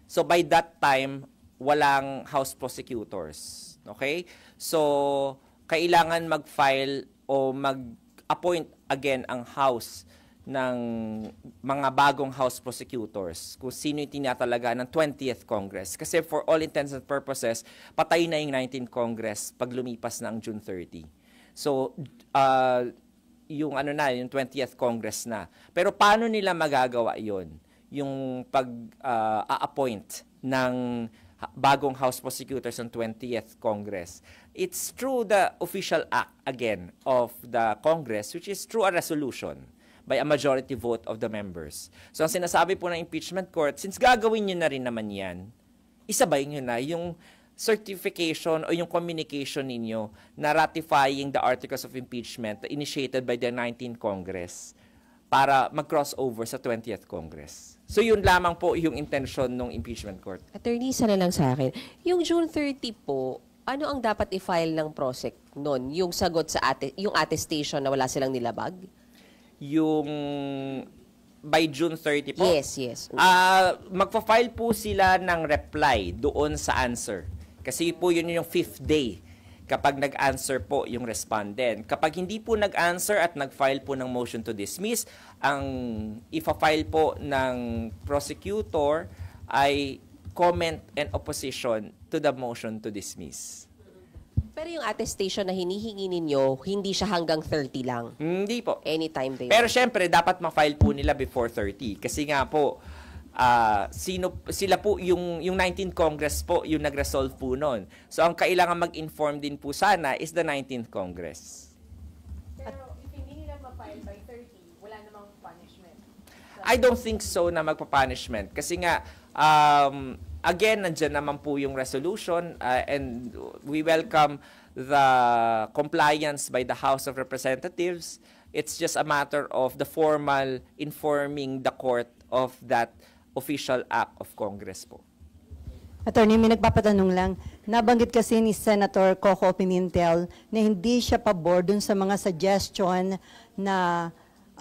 So by that time, walang House prosecutors. Okay? So, kailangan mag-file o mag-appoint again ang House ng mga bagong House prosecutors kung sino yung tinatalaga ng 20th Congress. Kasi for all intents and purposes, patay na yung 19th Congress pag lumipas na ang June 30. So, yung yung 20th Congress na. Pero paano nila magagawa yon? Yung pag-appoint ng bagong House prosecutors ng 20th Congress. It's through the official act, again, of the Congress, which is through a resolution by a majority vote of the members. So, ang sinasabi po ng impeachment court, since gagawin nyo na rin naman yan, isabay nyo na yung certification o yung communication ninyo na ratifying the articles of impeachment initiated by the 19th Congress para mag-crossover sa 20th Congress. So yun lamang po yung intention ng impeachment court. Attorney, isa na lang sa akin. Yung June 30 po, ano ang dapat i-file ng PROSEC noon? Yung sagot sa yung attestation na wala silang nilabag? Yung by June 30 po? Yes, yes. Magpa-file po sila ng reply doon sa answer. Kasi po yun yung 5th day kapag nag-answer po yung respondent. Kapag hindi po nag-answer at nag-file po ng motion to dismiss, ang ifa-file po ng prosecutor ay comment and opposition to the motion to dismiss. Pero yung attestation na hinihingi ninyo, hindi siya hanggang 30 lang? Hindi po. Anytime they Pero syempre, dapat ma-file po nila before 30. Kasi nga po, sila po, yung 19th Congress po, yung nag-resolve po nun. So, ang kailangan mag-inform din po sana is the 19th Congress. Pero if hindi nila ma-file by 30, wala namang punishment. I don't think so na magpa-punishment. Kasi nga, again, nandyan naman po yung resolution and we welcome the compliance by the House of Representatives. It's just a matter of the formal informing the court of that official act of Congress po. Attorney, may nagpapatanong lang. Nabanggit kasi ni Senator Coco Pimentel na hindi siya pabor dun sa mga suggestion na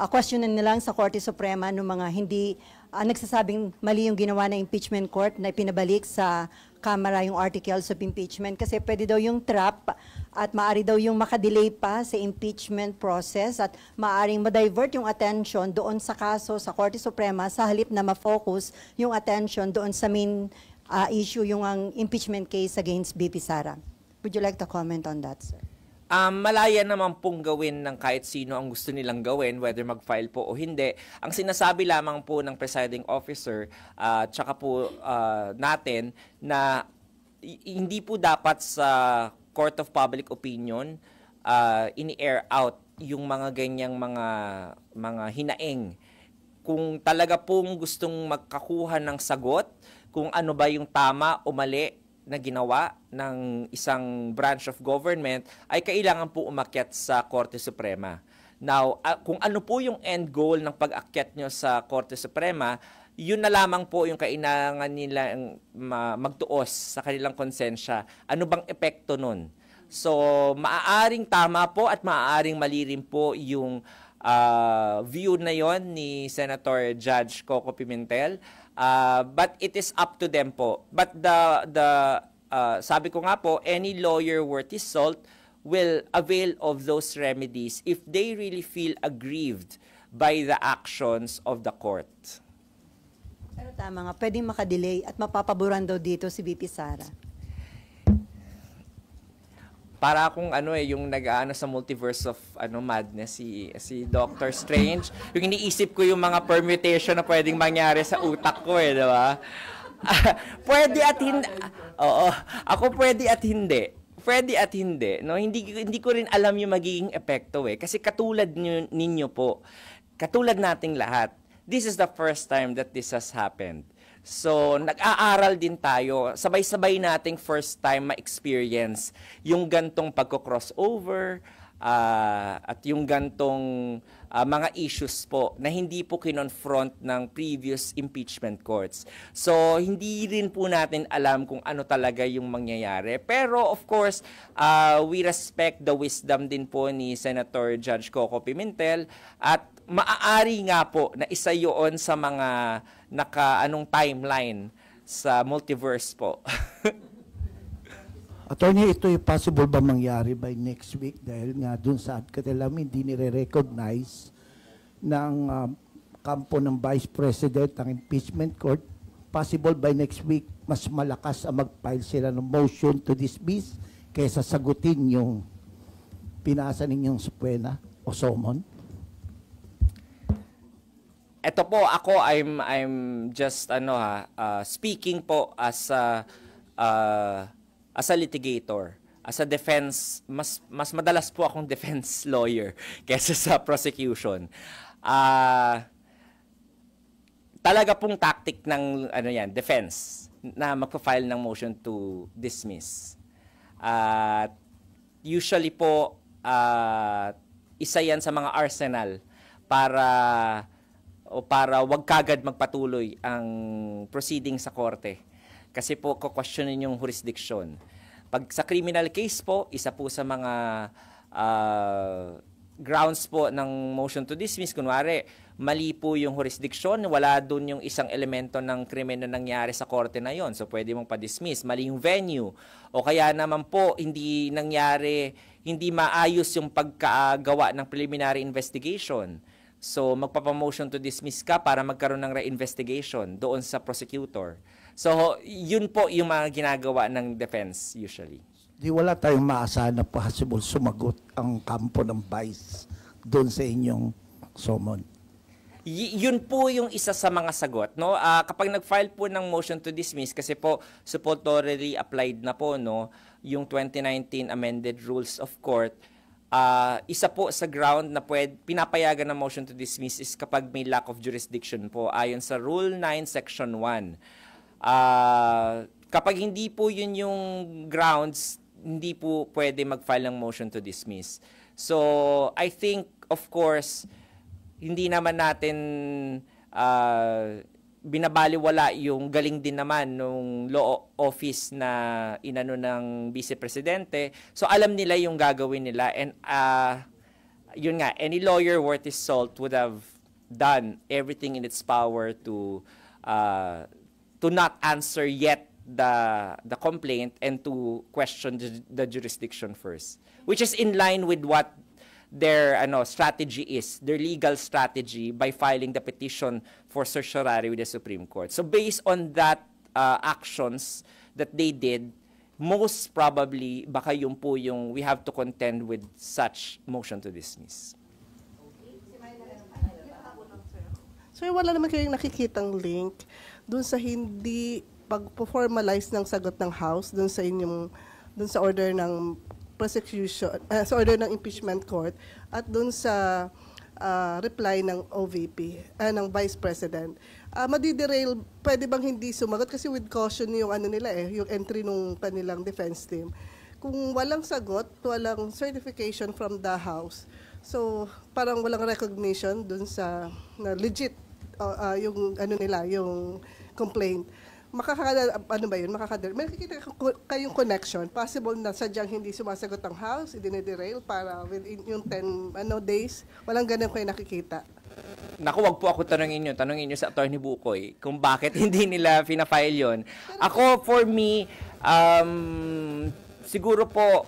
questionin nilang sa Korte Suprema ng mga hindi nagsasabing mali yung ginawa ng impeachment court na pinabalik sa Kamara yung articles of impeachment kasi pwede daw yung trap at maaari daw yung makadelay pa sa impeachment process at maaring ma-divert yung attention doon sa kaso sa Korte Suprema sa halip na ma-focus yung attention doon sa main issue yung ang impeachment case against BP Sara. Would you like to comment on that, sir? Malaya naman pong gawin ng kahit sino ang gusto nilang gawin, whether mag-file po o hindi. Ang sinasabi lamang po ng presiding officer, tsaka po natin, na hindi po dapat sa Court of Public Opinion ini-air out yung mga ganyang mga hinaing. Kung talaga pong gustong magkakuha ng sagot, kung ano ba yung tama o mali na ginawa ng isang branch of government, ay kailangan po umakyat sa Korte Suprema. Now, kung ano po yung end goal ng pag-akyat nyo sa Korte Suprema, yun na lamang po yung kailangan nila magtuos sa kanilang konsensya. Ano bang epekto nun? So, maaaring tama po at maaaring mali rin po yung view na yon ni Senator Judge Coco Pimentel. But it is up to them po. But sabi ko nga po, any lawyer worth his salt will avail of those remedies if they really feel aggrieved by the actions of the court. Pero tama nga, pwedeng makadelay at mapapaboran daw dito si BP Sara. para akong yung nag-aano sa multiverse of madness si Doctor Strange. Yung iniisip ko yung mga permutation na pwedeng mangyari sa utak ko di ba? Pwede at hindi. Oo, ako pwede at hindi. Pwede at hindi, no? Hindi ko rin alam yung magiging epekto kasi katulad ninyo po, katulad nating lahat. This is the first time that this has happened. So, nag-aaral din tayo. Sabay-sabay nating first time ma-experience yung gantong pagko-crossover at yung gantong mga issues po na hindi po kinonfront ng previous impeachment courts. So, hindi rin po natin alam kung ano talaga yung mangyayari. Pero, of course, we respect the wisdom din po ni Senator Judge Coco Pimentel at maaari nga po na isa yun sa mga timeline sa multiverse po. Attorney, ito ay possible ba mangyari by next week dahil nga dun sa Adcatelam hindi nire-recognize ng kampo ng Vice President ang impeachment court. Possible by next week mas malakas ang mag-file sila ng motion to dismiss kaysa sagutin yung pinasa ninyong subpoena o summon? Ito po, ako, I'm just, speaking po as a litigator, as a defense, mas madalas po akong defense lawyer kaysa sa prosecution. Talaga pong tactic ng, defense, na magpa-file ng motion to dismiss. Usually po, isa yan sa mga arsenal para wag kagad magpatuloy ang proceeding sa korte. Kasi po, kukwestiyonin yung jurisdiction. Pag sa criminal case po, isa po sa mga grounds po ng motion to dismiss, kunwari, mali po yung jurisdiction, wala dun yung isang elemento ng krimen na nangyari sa korte na yon, so pwede mong pa-dismiss. Mali yung venue. O kaya naman po, hindi maayos yung pagkagawa ng preliminary investigation. So, magpapamotion to dismiss ka para magkaroon ng re-investigation doon sa prosecutor. So, yun po yung mga ginagawa ng defense usually. Di wala tayong maasahan na possible sumagot ang kampo ng vice doon sa inyong summon. Yun po yung isa sa mga sagot, no? Kapag nag-file po ng motion to dismiss, kasi po supportorily applied na po, no, yung 2019 amended rules of court, isa po sa ground na pinapayagan ng motion to dismiss is kapag may lack of jurisdiction po ayon sa Rule 9 Section 1. Kapag hindi po yun yung grounds, hindi po pwede mag-file ng motion to dismiss. So, I think, of course, hindi naman natin binabaliwala yung galing din naman nung law office na inano ng Vice Presidente. So alam nila yung gagawin nila, and yun nga, any lawyer worth his salt would have done everything in its power to not answer yet the complaint and to question the jurisdiction first, which is in line with what their strategy is, their legal strategy by filing the petition for certiorari with the Supreme Court. So based on that actions that they did, most probably baka yun po yung we have to contend with such motion to dismiss. So wala naman kayong nakikitang link dun sa hindi pag-formalize ng sagot ng House dun sa order ng prosecution, sa order ng impeachment court at dun sa reply ng OVP, ng Vice President. Madiderail, pwede bang hindi sumagot? Kasi with caution yung yung entry nung kanilang defense team. Kung walang sagot, walang certification from the House, so parang walang recognition dun sa na legit yung yung complaint. May nakikita kayong connection. Possible na sadyang hindi sumasagot ang House, idinederail para within yung 10 days. Walang ganun kayo nakikita. Naku, wag po ako tanungin nyo sa Attorney Bukoy kung bakit hindi nila fina-file yun. Ako, for me, siguro po,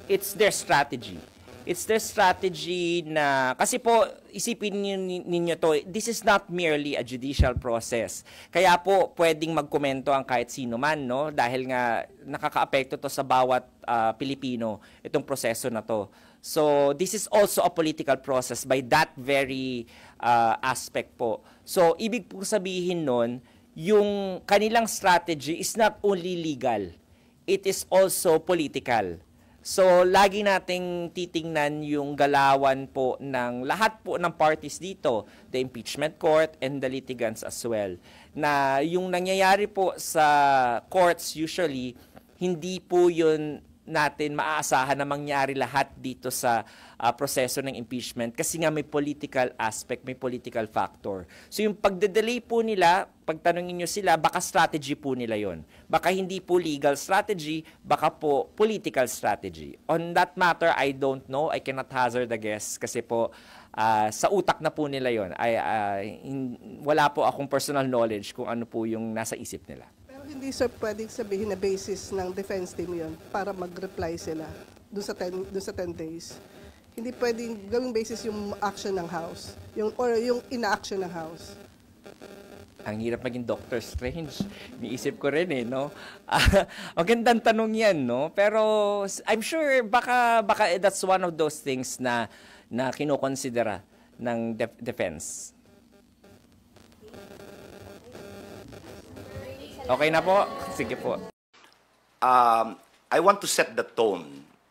it's their strategy. It's their strategy na, kasi po, isipin ninyo to, this is not merely a judicial process. Kaya po, pwedeng magkomento ang kahit sino man, no? Dahil nga, nakakaapekto to sa bawat Pilipino, itong proseso na to. So, this is also a political process by that very aspect po. So, ibig po sabihin nun, yung kanilang strategy is not only legal, it is also political. So, lagi nating titingnan yung galawan po ng lahat po ng parties dito, the impeachment court and the litigants as well. Na yung nangyayari po sa courts usually, hindi po yun natin maaasahan na mangyari lahat dito sa proseso ng impeachment kasi nga may political aspect, may political factor. So yung pagde-delay po nila, pagtanungin nyo sila, baka strategy po nila yon. Baka hindi po legal strategy, baka po political strategy. On that matter, I don't know. I cannot hazard a guess kasi po sa utak na po nila yon. Wala po akong personal knowledge kung ano po yung nasa isip nila. Hindi sir pwedeng sabihin na basis ng defense team yon para mag-reply sila doon sa 10 days. Hindi pwedeng gawing basis yung action ng House, yung ina-action ng House. Ang hirap maging Doctor Strange. Niisip ko rin no? Magandang tanong yan, no? Pero I'm sure baka that's one of those things na kinokonsidera ng defense. Okay na po? Sige po. I want to set the tone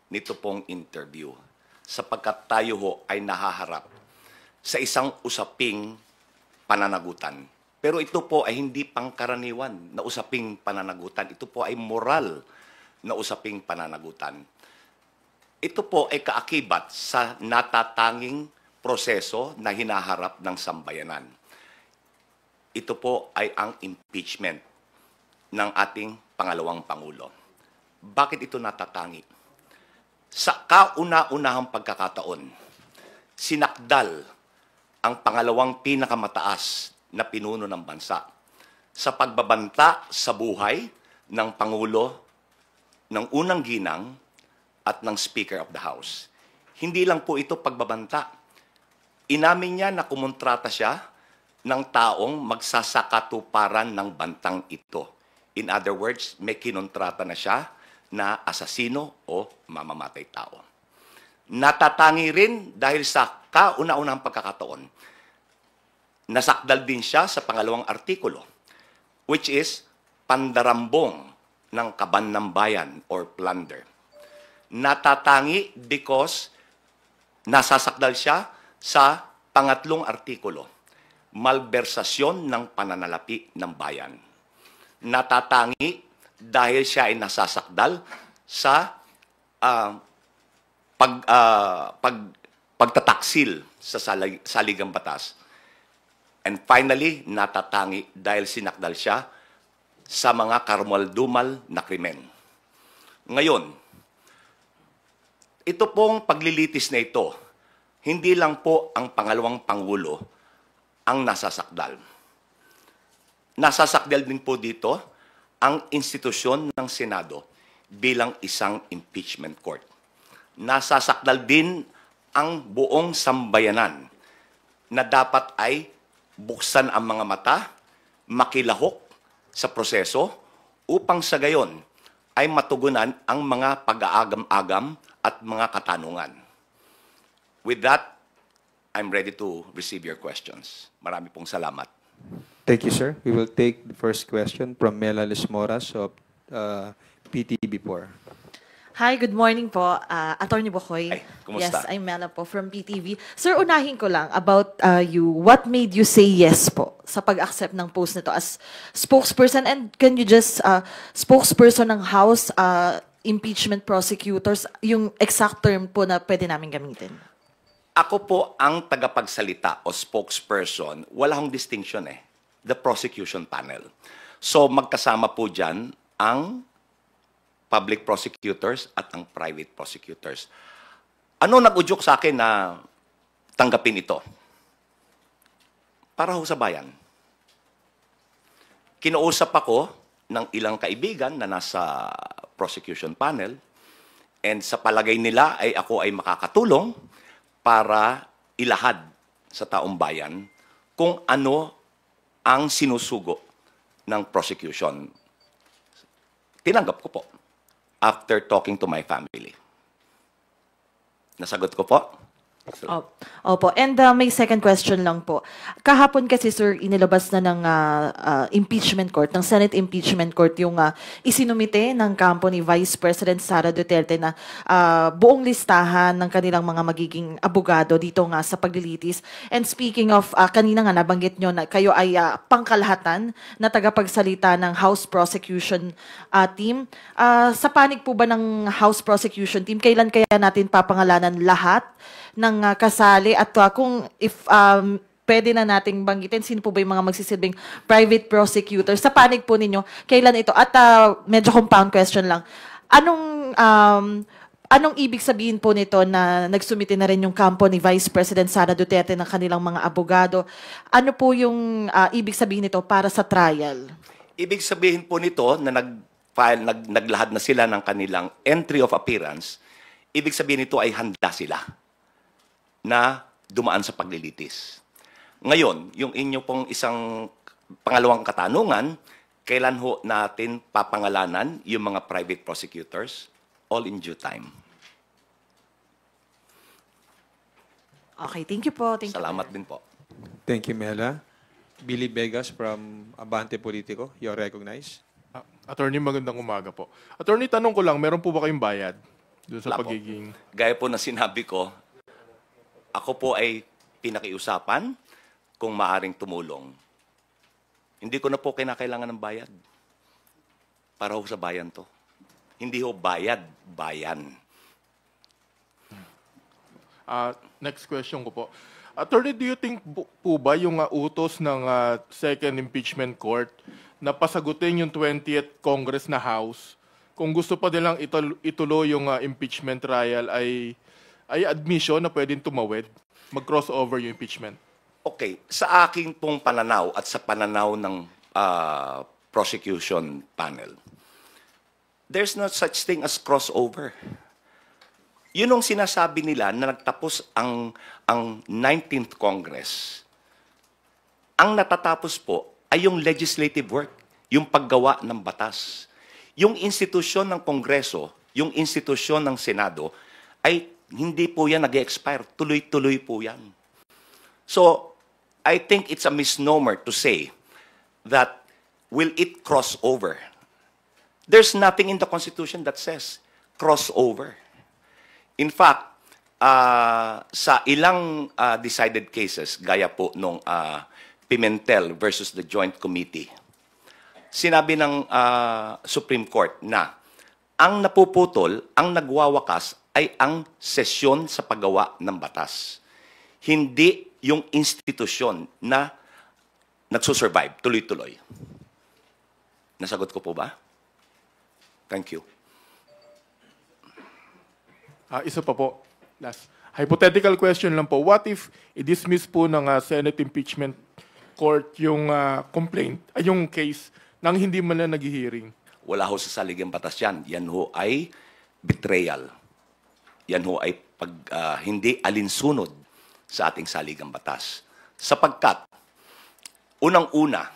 nito pong interview sapagkat tayo ho ay nahaharap sa isang usaping pananagutan. Pero ito po ay hindi pangkaraniwan na usaping pananagutan. Ito po ay moral na usaping pananagutan. Ito po ay kaakibat sa natatanging proseso na hinaharap ng sambayanan. Ito po ay ang impeachment ng ating pangalawang Pangulo. Bakit ito natatangi? Sa kauna-unahang pagkakataon, sinakdal ang pangalawang pinakamataas na pinuno ng bansa sa pagbabanta sa buhay ng Pangulo, ng unang ginang at ng Speaker of the House. Hindi lang po ito pagbabanta. Inamin niya na kumontrata siya ng taong magsasakatuparan ng bantang ito. In other words, may kinontrata na siya na asasino o mamamatay tao. Natatangi rin dahil sa kauna-unahang pagkakataon, nasakdal din siya sa pangalawang artikulo, which is pandarambong ng kaban ng bayan or plunder. Natatangi because nasasakdal siya sa pangatlong artikulo, malbersasyon ng pananalapi ng bayan. Natatangi dahil siya ay nasasakdal sa pagtataksil sa saligang batas. And finally, natatangi dahil sinakdal siya sa mga karumal-dumal na krimen. Ngayon, ito pong paglilitis na ito, hindi lang po ang pangalawang Pangulo ang nasasakdal. Nasasakdal din po dito ang institusyon ng Senado bilang isang impeachment court. Nasasakdal din ang buong sambayanan na dapat ay buksan ang mga mata, makilahok sa proseso upang sa gayon ay matugunan ang mga pag-aagam-agam at mga katanungan. With that, I'm ready to receive your questions. Marami pong salamat. Thank you, sir. We will take the first question from Melalis Moras of PTV4. Hi, good morning po. Attorney Bokoy. Ay, kumusta? Yes, I'm Mela po from PTV. Sir, unahin ko lang about you. What made you say yes po sa pag-accept ng post nito as spokesperson? And can you just, spokesperson ng House, impeachment prosecutors, yung exact term po na pwede namin gamitin? Ako po ang tagapagsalita o spokesperson, wala akong distinction the prosecution panel. So magkasama po dyan ang public prosecutors at ang private prosecutors. Ano nag-udyok sa akin na tanggapin ito? Para ho sa bayan. Kinausap ako ng ilang kaibigan na nasa prosecution panel And sa palagay nila ay ako ay makakatulong para ilahad sa taong bayan kung ano ang sinusugo ng prosecution. Tinanggap ko po after talking to my family. Nasagot ko po? Opo. And may second question lang po. Kahapon kasi, sir, inilabas na ng impeachment court, ng Senate impeachment court, yung isinumite ng kampo ni Vice President Sara Duterte na buong listahan ng kanilang mga magiging abogado dito nga sa paglilitis. And speaking of, kanina nga nabanggit nyo na kayo ay pangkalahatan na tagapagsalita ng House Prosecution Team. Sa panig po ba ng House Prosecution Team, kailan kaya natin papangalanan lahat ng kasali at kung if pwede na nating banggitin sino po ba yung mga magsisilbing private prosecutor sa panig po ninyo, kailan ito? At medyo compound question lang, anong ibig sabihin po nito na nagsumite na rin yung kampo ni Vice President Sara Duterte ng kanilang mga abogado? Ano po yung ibig sabihin nito para sa trial? Ibig sabihin po nito na naglahad na sila ng kanilang entry of appearance, ibig sabihin nito ay handa sila na dumaan sa paglilitis. Ngayon, yung inyo pong isang pangalawang katanungan, kailan ho natin papangalanan yung mga private prosecutors? All in due time. Okay, thank you po. Salamat din po. Thank you, Mela. Billy Vegas from Abante Politico, you're recognized. Attorney, magandang umaga po. Attorney, tanong ko lang, meron po ba kayong bayad doon sa Wala po. pagiging... Gaya po na sinabi ko, ako po ay pinakiusapan kung maaring tumulong. Hindi ko na po kinakailangan ng bayad. Para ho sa bayan to. Hindi ho bayad, bayan. Next question ko po. Attorney, do you think po ba yung utos ng second impeachment court na pasagutin yung 20th Congress na House, kung gusto pa nilang ituloy yung impeachment trial ay admission na pwedeng tumawid, mag-crossover yung impeachment? Okay, sa aking pong pananaw at sa pananaw ng prosecution panel, there's no such thing as crossover. Yun ang sinasabi nila na nagtapos ang 19th Congress. Ang natatapos po ay yung legislative work, yung paggawa ng batas. Yung institusyon ng Kongreso, yung institusyon ng Senado, ay hindi po yan nag-expire. Tuloy-tuloy po yan. So, I think it's a misnomer to say that will it cross over? There's nothing in the Constitution that says crossover. In fact, sa ilang decided cases, gaya po nung Pimentel versus the Joint Committee, sinabi ng Supreme Court na ang napuputol, ang nagwawakas ay ang sesyon sa paggawa ng batas. Hindi yung institusyon na nagsusurvive, tuloy-tuloy. Nasagot ko po ba? Thank you. Isa pa po. Last. Hypothetical question lang po. What if i-dismiss po ng Senate impeachment court yung complaint, yung case, nang hindi man na nag-hearing? Wala ho sa saligang batas yan. Yan ho ay betrayal. Yan ho ay hindi alinsunod sa ating saligang batas. Sapagkat, unang-una,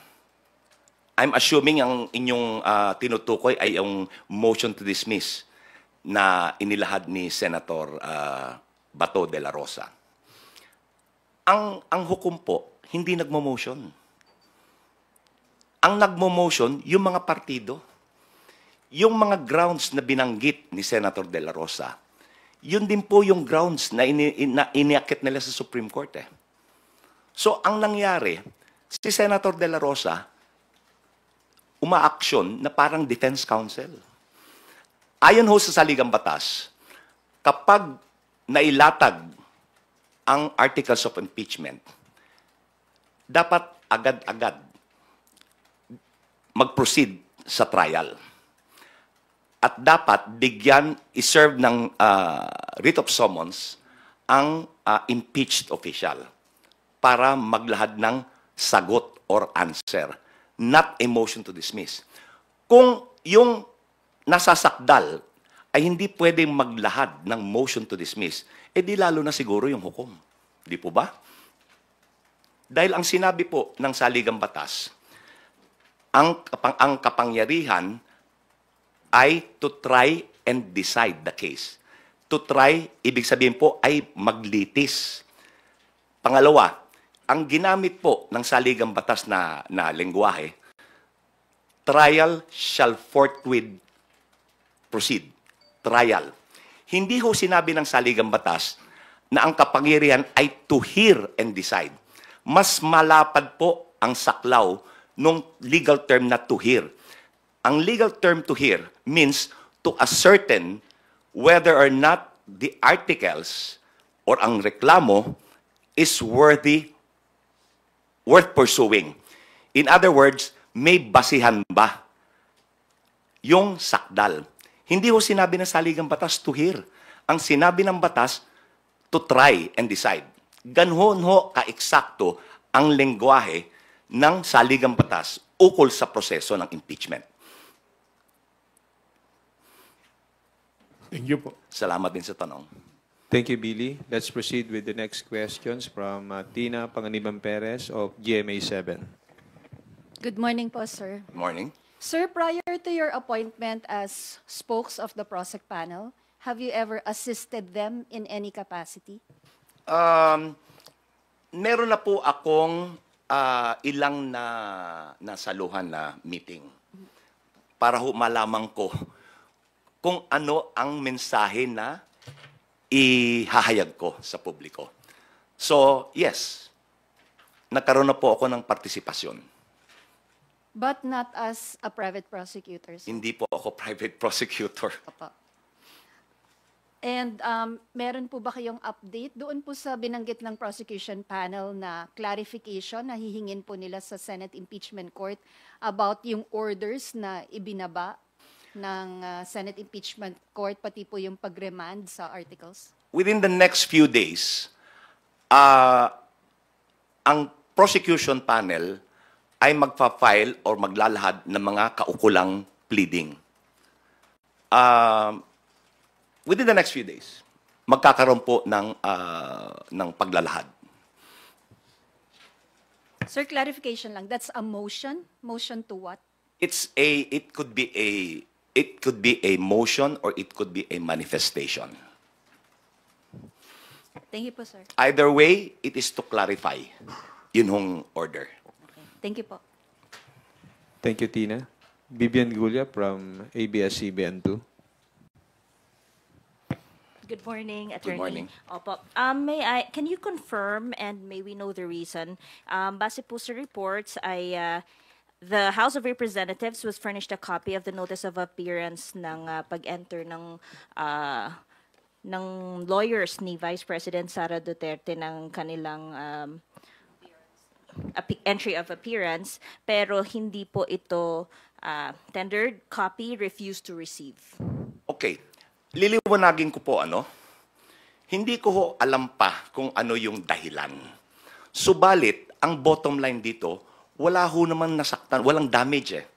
I'm assuming ang inyong tinutukoy ay yung motion to dismiss na inilahad ni Senator Bato de la Rosa. Ang hukom po, hindi nagmo-motion. Ang nagmo-motion, yung mga partido. Yung mga grounds na binanggit ni Senator de la Rosa, yun din po yung grounds na iniakit nila sa Supreme Court. So, ang nangyari, si Senator de la Rosa, umaaksyon na parang defense counsel. Ayon ho sa saligang batas, kapag nailatag ang articles of impeachment, dapat agad-agad mag-proceed sa trial. At dapat bigyan, iserve ng writ of summons ang impeached official para maglahad ng sagot or answer, not a motion to dismiss. Kung yung nasasakdal ay hindi pwedeng maglahad ng motion to dismiss, di lalo na siguro yung hukom. Di po ba? Dahil ang sinabi po ng saligang batas, ang kapangyarihan ay to try and decide the case. To try, ibig sabihin po, ay maglitis. Pangalawa, ang ginamit po ng saligang batas na lengguwahe, trial shall forthwith proceed. Trial. Hindi ho sinabi ng saligang batas na ang kapangyarihan ay to hear and decide. Mas malapad po ang saklaw nung legal term na to hear. Ang legal term to hear means to ascertain whether or not the articles or ang reklamo is worth pursuing. In other words, may basihan ba yung sakdal? Hindi ho sinabi ng saligang batas to hear. Ang sinabi ng batas, to try and decide. Ganhon ho ka-eksakto ang lengguwahe ng saligang batas ukol sa proseso ng impeachment. Thank you po. Salamat din sa tanong. Thank you, Billy. Let's proceed with the next questions from Tina Panganiban Perez of GMA7. Good morning po, sir. Good morning. Sir, prior to your appointment as spokes of the PROSEC panel, have you ever assisted them in any capacity? Meron na po akong ilang nasaluhan na meeting para ho malaman ko kung ano ang mensahe na ihahayag ko sa publiko. So, yes, nagkaroon na po ako ng partisipasyon. But not as a private prosecutor, sir? Hindi po ako private prosecutor. Opo. And meron po ba kayong update doon po sa binanggit ng prosecution panel na clarification na hihingin po nila sa Senate Impeachment Court about yung orders na ibinaba ng Senate Impeachment Court, pati po yung pag-remand sa articles? Within the next few days, ang prosecution panel ay magpa-file or maglalahad ng mga kaukulang pleading. Within the next few days, magkakaroon po ng paglalahad. Sir, clarification lang. That's a motion? Motion to what? It could be a motion or it could be a manifestation. Thank you po, sir. Either way, it is to clarify. Yun hong order. Thank you po. Thank you, Tina. Vivian Gulia from ABS-CBN2. Good morning, Attorney. Good morning. Opo. Can you confirm and may we know the reason? Base po sa reports ay the House of Representatives was furnished a copy of the notice of appearance ng pag-enter ng lawyers ni Vice President Sara Duterte ng kanilang entry of appearance, pero hindi po ito tendered, copy, refused to receive. Okay. Liliwanagin ko po hindi ko ho alam pa kung ano yung dahilan. Subalit, ang bottom line dito, wala ho naman nasaktan, walang damage eh.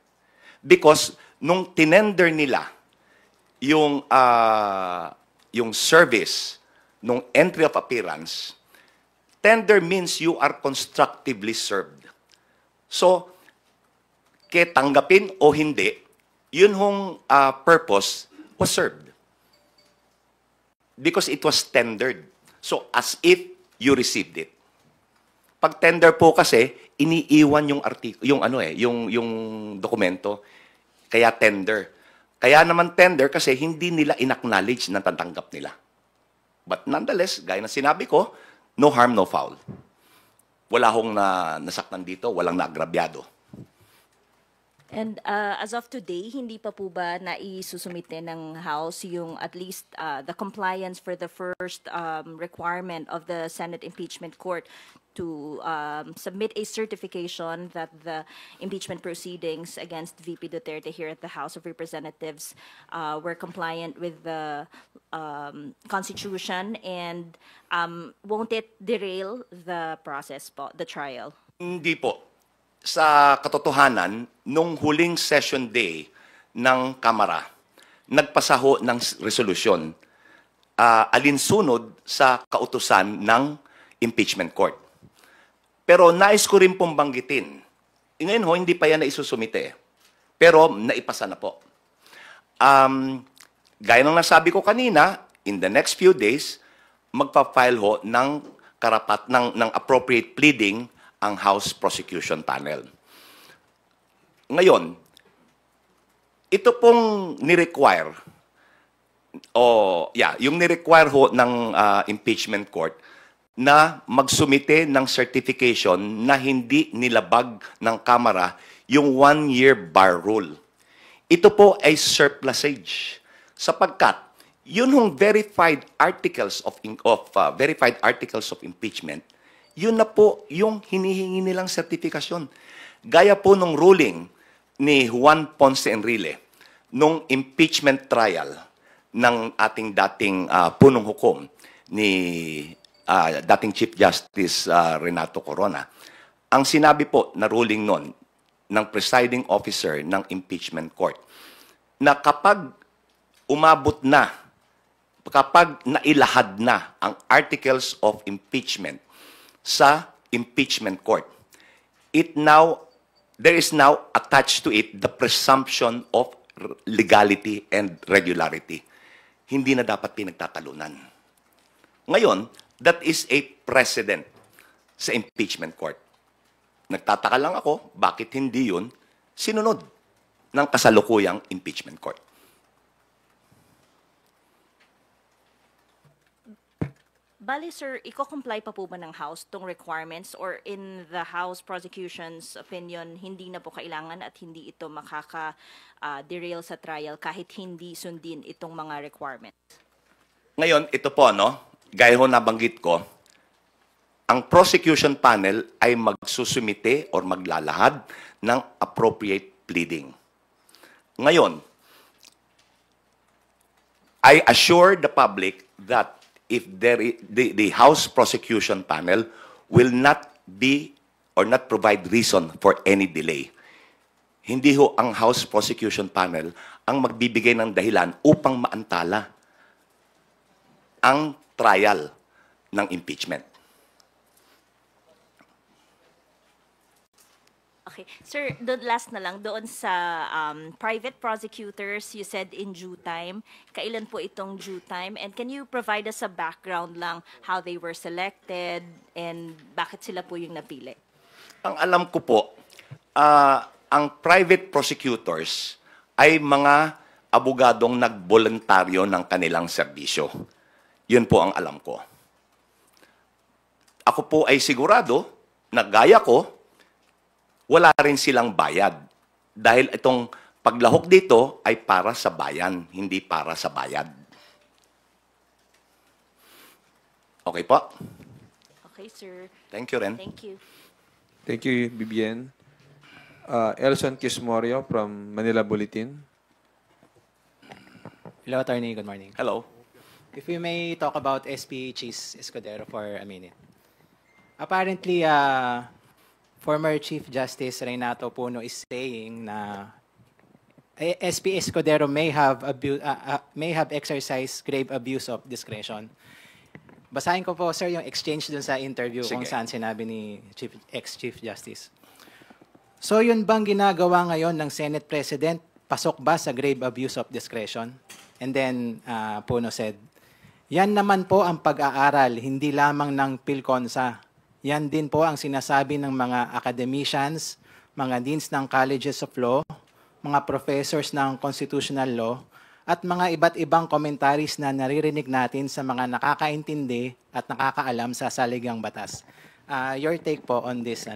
Because nung tinender nila yung service nung entry of appearance, tender means you are constructively served. So, tanggapin o hindi, yun hong purpose was served. Because it was tendered. So, as if you received it. Pag tender po kasi, iniiwan yung dokumento, kaya tender. Kaya naman tender kasi hindi nila in-acknowledge na tatanggap nila. But nonetheless, gaya na sinabi ko, no harm, no foul. Wala hong nasaktan dito, walang naagrabyado. And as of today, hindi pa po ba naisusumite ng House yung at least the compliance for the first requirement of the Senate Impeachment Court to submit a certification that the impeachment proceedings against VP Duterte here at the House of Representatives were compliant with the Constitution, and won't it derail the process po, the trial? Hindi po. Sa katotohanan, nung huling session day ng Kamara, nagpasaho ng resolusyon alinsunod sa kautusan ng impeachment court. Pero nais ko rin pong banggitin, ngayon ho, hindi pa yan naisusumite, pero naipasa na po. Gaya ng nasabi ko kanina, in the next few days, magpa-file ho ng ng appropriate pleading ang House Prosecution Panel. Ngayon, ito pong ni-require, yung ni-require ho ng impeachment court na magsumite ng certification na hindi nilabag ng Kamara yung 1-year bar rule. Ito po ay surplusage sapagkat yun hong verified articles of impeachment, yun na po yung hinihingi nilang sertifikasyon. Gaya po nung ruling ni Juan Ponce Enrile nung impeachment trial ng ating dating punong hukom ni dating Chief Justice Renato Corona. Ang sinabi po na ruling nun ng presiding officer ng impeachment court na kapag umabot na, kapag nailahad na ang articles of impeachment sa impeachment court, there is now attached to it the presumption of legality and regularity. Hindi na dapat pinagtatalunan. Ngayon, that is a precedent sa impeachment court. Nagtataka lang ako, bakit hindi yun sinunod ng kasalukuyang impeachment court? Bali, sir, i-comply pa po ba ng House tong requirements or in the House prosecution's opinion, hindi na po kailangan at hindi ito makaka-derail sa trial kahit hindi sundin itong mga requirements? Ngayon, ito po, gaya ho nabanggit ko, ang prosecution panel ay magsusumite or maglalahad ng appropriate pleading. Ngayon, I assure the public that if the House prosecution panel will not be or not provide reason for any delay. Hindi ho ang House prosecution panel ang magbibigay ng dahilan upang maantala ang trial ng impeachment. Okay. Sir, last na lang, doon sa private prosecutors, you said in due time. Kailan po itong due time? And can you provide us a background lang how they were selected and bakit sila po yung napili? Ang alam ko po, ang private prosecutors ay mga abogadong nagboluntaryo ng kanilang serbisyo. Yun po ang alam ko. Ako po ay sigurado na gaya ko, wala rin silang bayad. Dahil itong paglahok dito ay para sa bayan, hindi para sa bayad. Okay po? Okay, sir. Thank you rin. Thank you. Thank you, Bibian. Elson Quismorio from Manila Bulletin. Hello, Attorney. Good morning. Hello. If we may talk about SP Chis Escudero for a minute. Apparently, former Chief Justice Renato Puno is saying na SP Escudero may have exercised grave abuse of discretion. Basahin ko po, sir, yung exchange dun sa interview kung saan sinabi ni ex-Chief Justice. So yun bang ginagawa ngayon ng Senate President? Pasok ba sa grave abuse of discretion? And then Puno said, yan naman po ang pag-aaral, hindi lamang ng PhilConsa. Yan din po ang sinasabi ng mga academicians, mga deans ng colleges of law, mga professors ng constitutional law, at mga iba't ibang commentaries na naririnig natin sa mga nakakaintindi at nakakaalam sa saligang batas. Your take po on this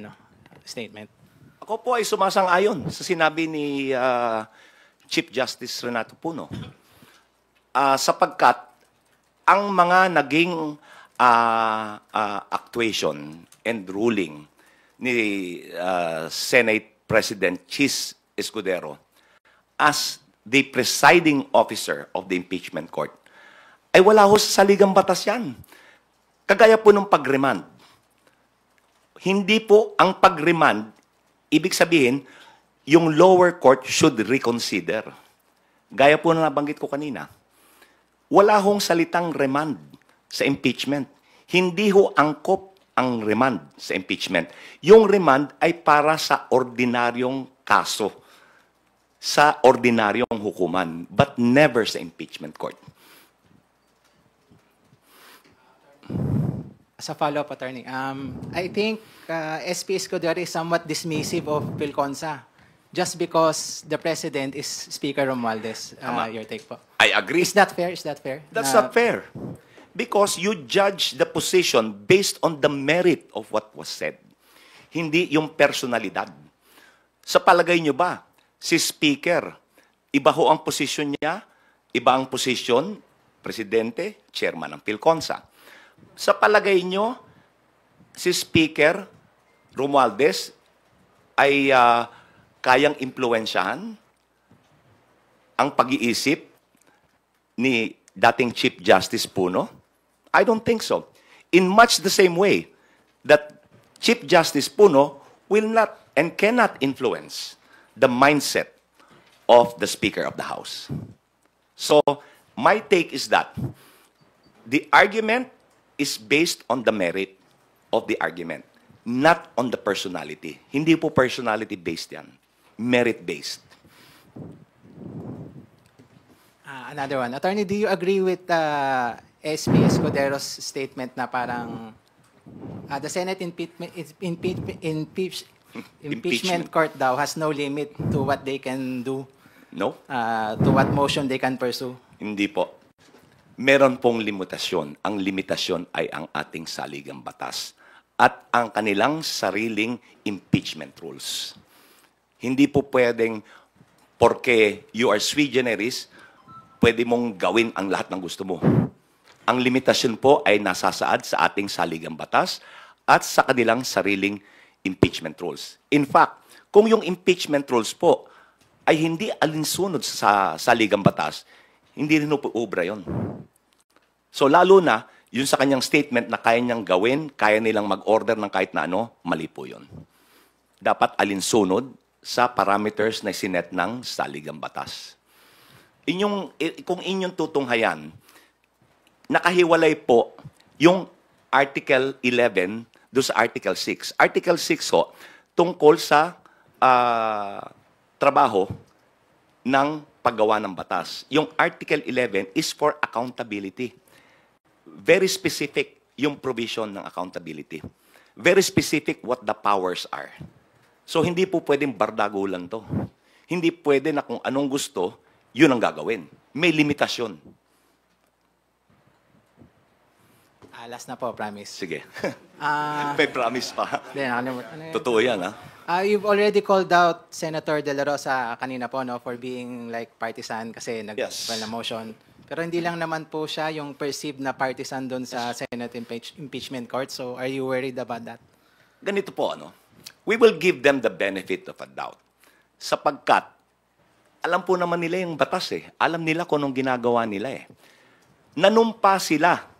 statement? Ako po ay sumasang-ayon sa sinabi ni Chief Justice Renato Puno. Sapagkat ang mga naging actuation and ruling ni Senate President Chis Escudero as the presiding officer of the impeachment court ay wala ho sa saligang batas yan. Kagaya po ng pag-remand. Hindi po ang pag-remand, ibig sabihin, yung lower court should reconsider. gaya po na nabanggit ko kanina, wala hong salitang remand sa impeachment. Hindi ho angkop ang remand sa impeachment. Yung remand ay para sa ordinaryong kaso, sa ordinaryong hukuman, but never sa impeachment court. As a follow-up, Attorney, I think SP Escudero is somewhat dismissive of Pilconsa just because the President is Speaker Romualdez. Your take po. I agree. Is that fair? Is that fair? That's not fair. Because you judge the position based on the merit of what was said. Hindi yung personalidad. Sa palagay nyo ba, si Speaker, iba ho ang posisyon niya, iba ang posisyon, Presidente, Chairman ng Pilconsa. Sa palagay nyo, si Speaker Romualdez ay kayang impluwensyahan ang pag-iisip ni dating Chief Justice Puno? I don't think so. In much the same way that Chief Justice Puno will not and cannot influence the mindset of the Speaker of the House. So, my take is that the argument is based on the merit of the argument, not on the personality. Hindi po personality-based yan. Merit-based. Another one. Attorney, do you agree with SP Escudero's statement na parang the Senate impeachment court daw has no limit to what they can do? No. To what motion they can pursue? Hindi po. Meron pong limitasyon. Ang limitasyon ay ang ating saligang batas at ang kanilang sariling impeachment rules. Hindi po pwedeng porque you are sui generis, pwede mong gawin ang lahat ng gusto mo. Ang limitasyon po ay nasasaad sa ating saligang batas at sa kanilang sariling impeachment rules. In fact, kung yung impeachment rules po ay hindi alinsunod sa saligang batas, hindi rin po obra yun. So lalo na, yun sa kanyang statement na kaya niyang gawin, kaya nilang mag-order ng kahit na ano, mali po yun. Dapat alinsunod sa parameters na sinet ng saligang batas. Kung inyong tutunghayan, nakahiwalay po yung Article 11 doon sa Article 6. Article 6 ho, tungkol sa trabaho ng paggawa ng batas. Yung Article 11 is for accountability. Very specific yung provision ng accountability. Very specific what the powers are. So hindi po pwedeng bardagulan to. Hindi pwede na kung anong gusto, yun ang gagawin. May limitasyon. Last na po, promise. Sige. May promise pa. Totoo yan, ha? You've already called out Senator De La Rosa kanina po, no, for being like partisan kasi nag-file na motion. Pero hindi lang naman po siya yung perceived na partisan doon sa Senate impeachment court. So are you worried about that? Ganito po, ano? We will give them the benefit of a doubt. Sapagkat, alam po naman nila yung batas eh. Alam nila kung anong ginagawa nila eh. Nanumpa sila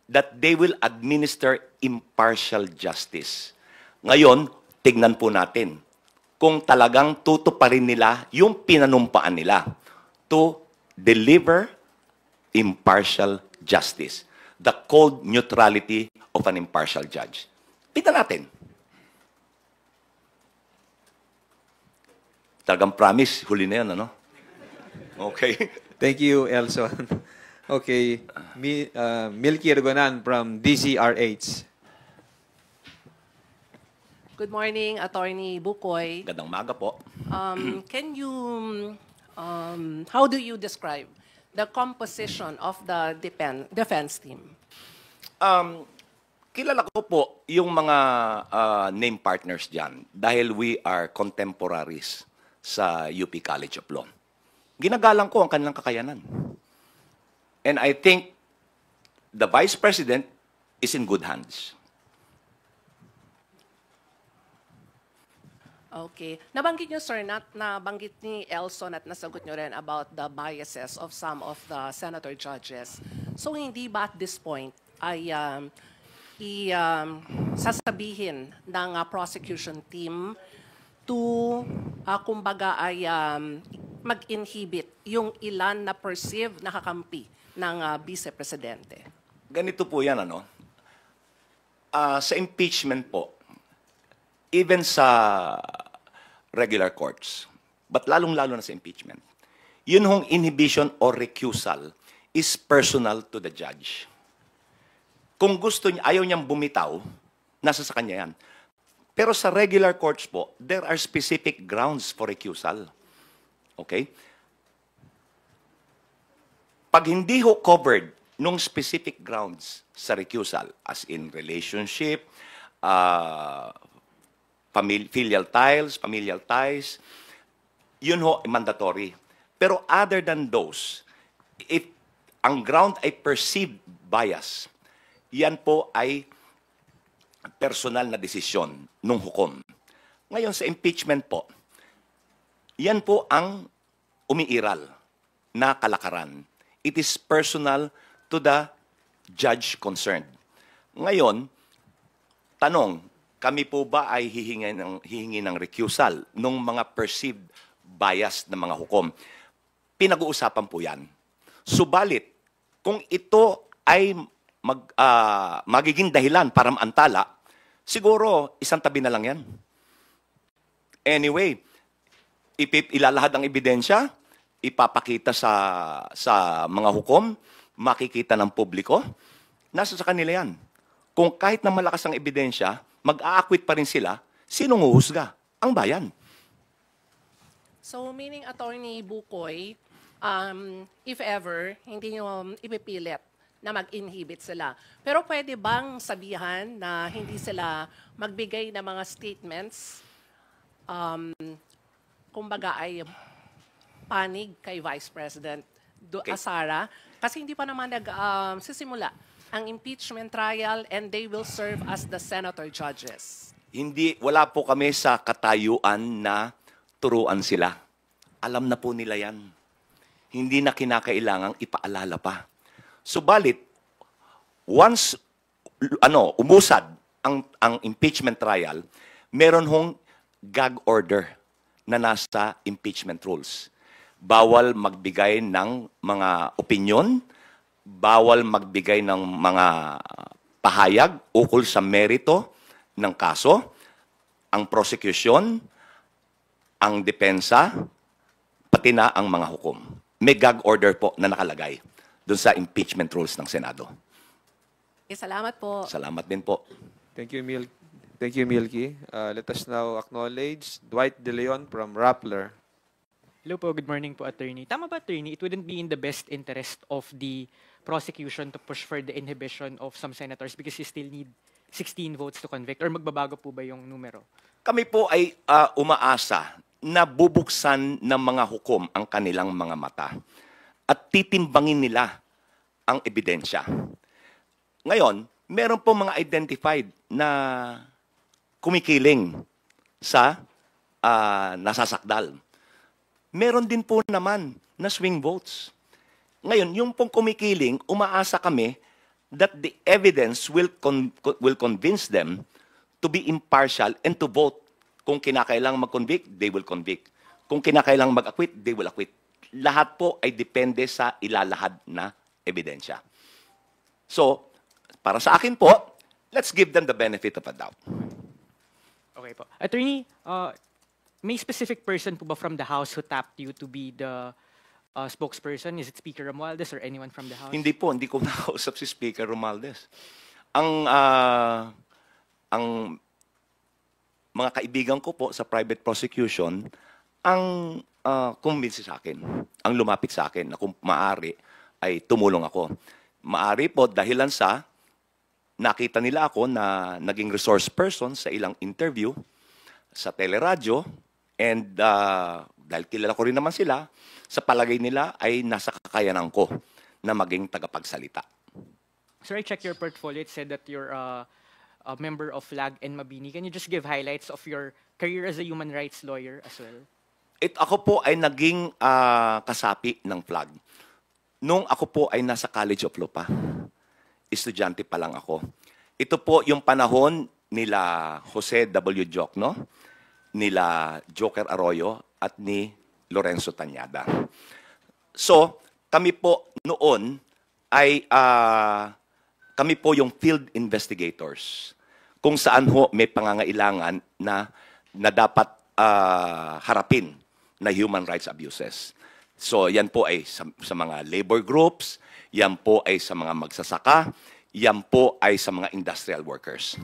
that they will administer impartial justice. Ngayon, tignan po natin kung talagang tutuparin nila yung pinanumpaan nila to deliver impartial justice. The cold neutrality of an impartial judge. Tignan natin. Talagang promise, huli na yan, ano? Okay. Thank you, Elson. Okay. Milky Ergonan from DCRH. Good morning, Attorney Bukoy. Gandang maga po. How do you describe the composition of the defense team? Kilala ko po yung mga name partners dyan dahil we are contemporaries sa UP College of Law. Ginagalang ko ang kanilang kakayanan. And I think the Vice President is in good hands. Okay. Nabanggit nyo, sir, nabanggit ni Elson at nasagot nyo rin about the biases of some of the senator judges. So hindi ba at this point ay sasabihin ng prosecution team to, kumbaga ay mag-inhibit yung ilan na perceived na kakampi ng Vice Presidente? Ganito po yan, ano? Sa impeachment po, even sa regular courts, but lalong-lalo na sa impeachment, yun hong inhibition or recusal is personal to the judge. Kung gusto niya, ayaw niyang bumitaw, nasa sa kanya yan. Pero sa regular courts po, there are specific grounds for recusal. Okay? Pag hindi ho covered nung specific grounds sa recusal, as in relationship, familial ties, yun ho, mandatory. Pero other than those, if ang ground ay perceived bias, yan po ay personal na desisyon nung hukom. Ngayon sa impeachment po, yan po ang umiiral na kalakaran. It is personal to the judge concerned. Ngayon, tanong, kami po ba ay hihingi ng recusal nung mga perceived bias ng mga hukom? Pinag-uusapan po yan. Subalit, kung ito ay magiging dahilan para maantala, siguro isang tabi na lang yan. Anyway, ilalahad ang ebidensya, ipapakita sa mga hukom, makikita ng publiko, nasa sa kanila yan. Kung kahit na malakas ang ebidensya, mag-aakwit pa rin sila, sinong huhusga? Ang bayan. So, meaning, Attorney Bukoy, if ever, hindi nyo ipipilit na mag-inhibit sila. Pero pwede bang sabihan na hindi sila magbigay ng mga statements, kumbaga ay panig kay Vice President Sara? Kasi hindi pa naman sisimula ang impeachment trial and they will serve as the senator judges. Wala po kami sa katayuan na turuan sila. Alam na po nila yan. Hindi na kinakailangang ipaalala pa. Subalit, once umusad ang impeachment trial, meron hong gag order na nasa impeachment rules. Bawal magbigay ng mga opinyon, bawal magbigay ng mga pahayag ukol sa merito ng kaso, ang prosecution, ang depensa, pati na ang mga hukom. May gag order po na nakalagay doon sa impeachment rules ng Senado. Salamat po. Salamat din po. Thank you, Milky. Let us now acknowledge Dwight De Leon from Rappler. Hello po, good morning po, Attorney. Tama ba, Attorney, it wouldn't be in the best interest of the prosecution to push for the inhibition of some senators because you still need 16 votes to convict? Or magbabago po ba yung numero? Kami po ay umaasa na bubuksan ng mga hukom ang kanilang mga mata at titimbangin nila ang ebidensya. Ngayon, meron po mga identified na kumikiling sa nasasakdal. Meron din po naman na swing votes. Ngayon, yung pong kumikiling, umaasa kami that the evidence will convince them to be impartial and to vote. Kung kinakailangang mag-convict, they will convict. Kung kinakailangang mag-acquit, they will acquit. Lahat po ay depende sa ilalahad na ebidensya. So, para sa akin po, let's give them the benefit of a doubt. Okay po. Attorney, may specific person po ba from the House who tapped you to be the spokesperson? Is it Speaker Romualdez or anyone from the House? Hindi po, hindi ko nakausap si Speaker Romualdez. Ang mga kaibigan ko po sa private prosecution, ang convince sa akin, ang lumapit sa akin na kung maaari ay tumulong ako. Maaari po dahilan sa nakita nila ako na naging resource person sa ilang interview sa teleradyo and dahil kilala ko rin naman sila, sa palagay nila ay nasa kakayanan ko na maging tagapagsalita. Sir, I checked your portfolio. It said that you're a member of FLAG and Mabini. Can you just give highlights of your career as a human rights lawyer as well? Ako po ay naging kasapi ng FLAG. Nung ako po ay nasa College of Law pa. Estudyante pa lang ako. Ito po yung panahon nila Jose W. Jocno, nila Joker Arroyo, at ni Lorenzo Tañada. So, kami po noon ay kami po yung field investigators kung saan ho may pangangailangan na dapat harapin na human rights abuses. So, yan po ay sa mga labor groups, yan po ay sa mga magsasaka, yan po ay sa mga industrial workers.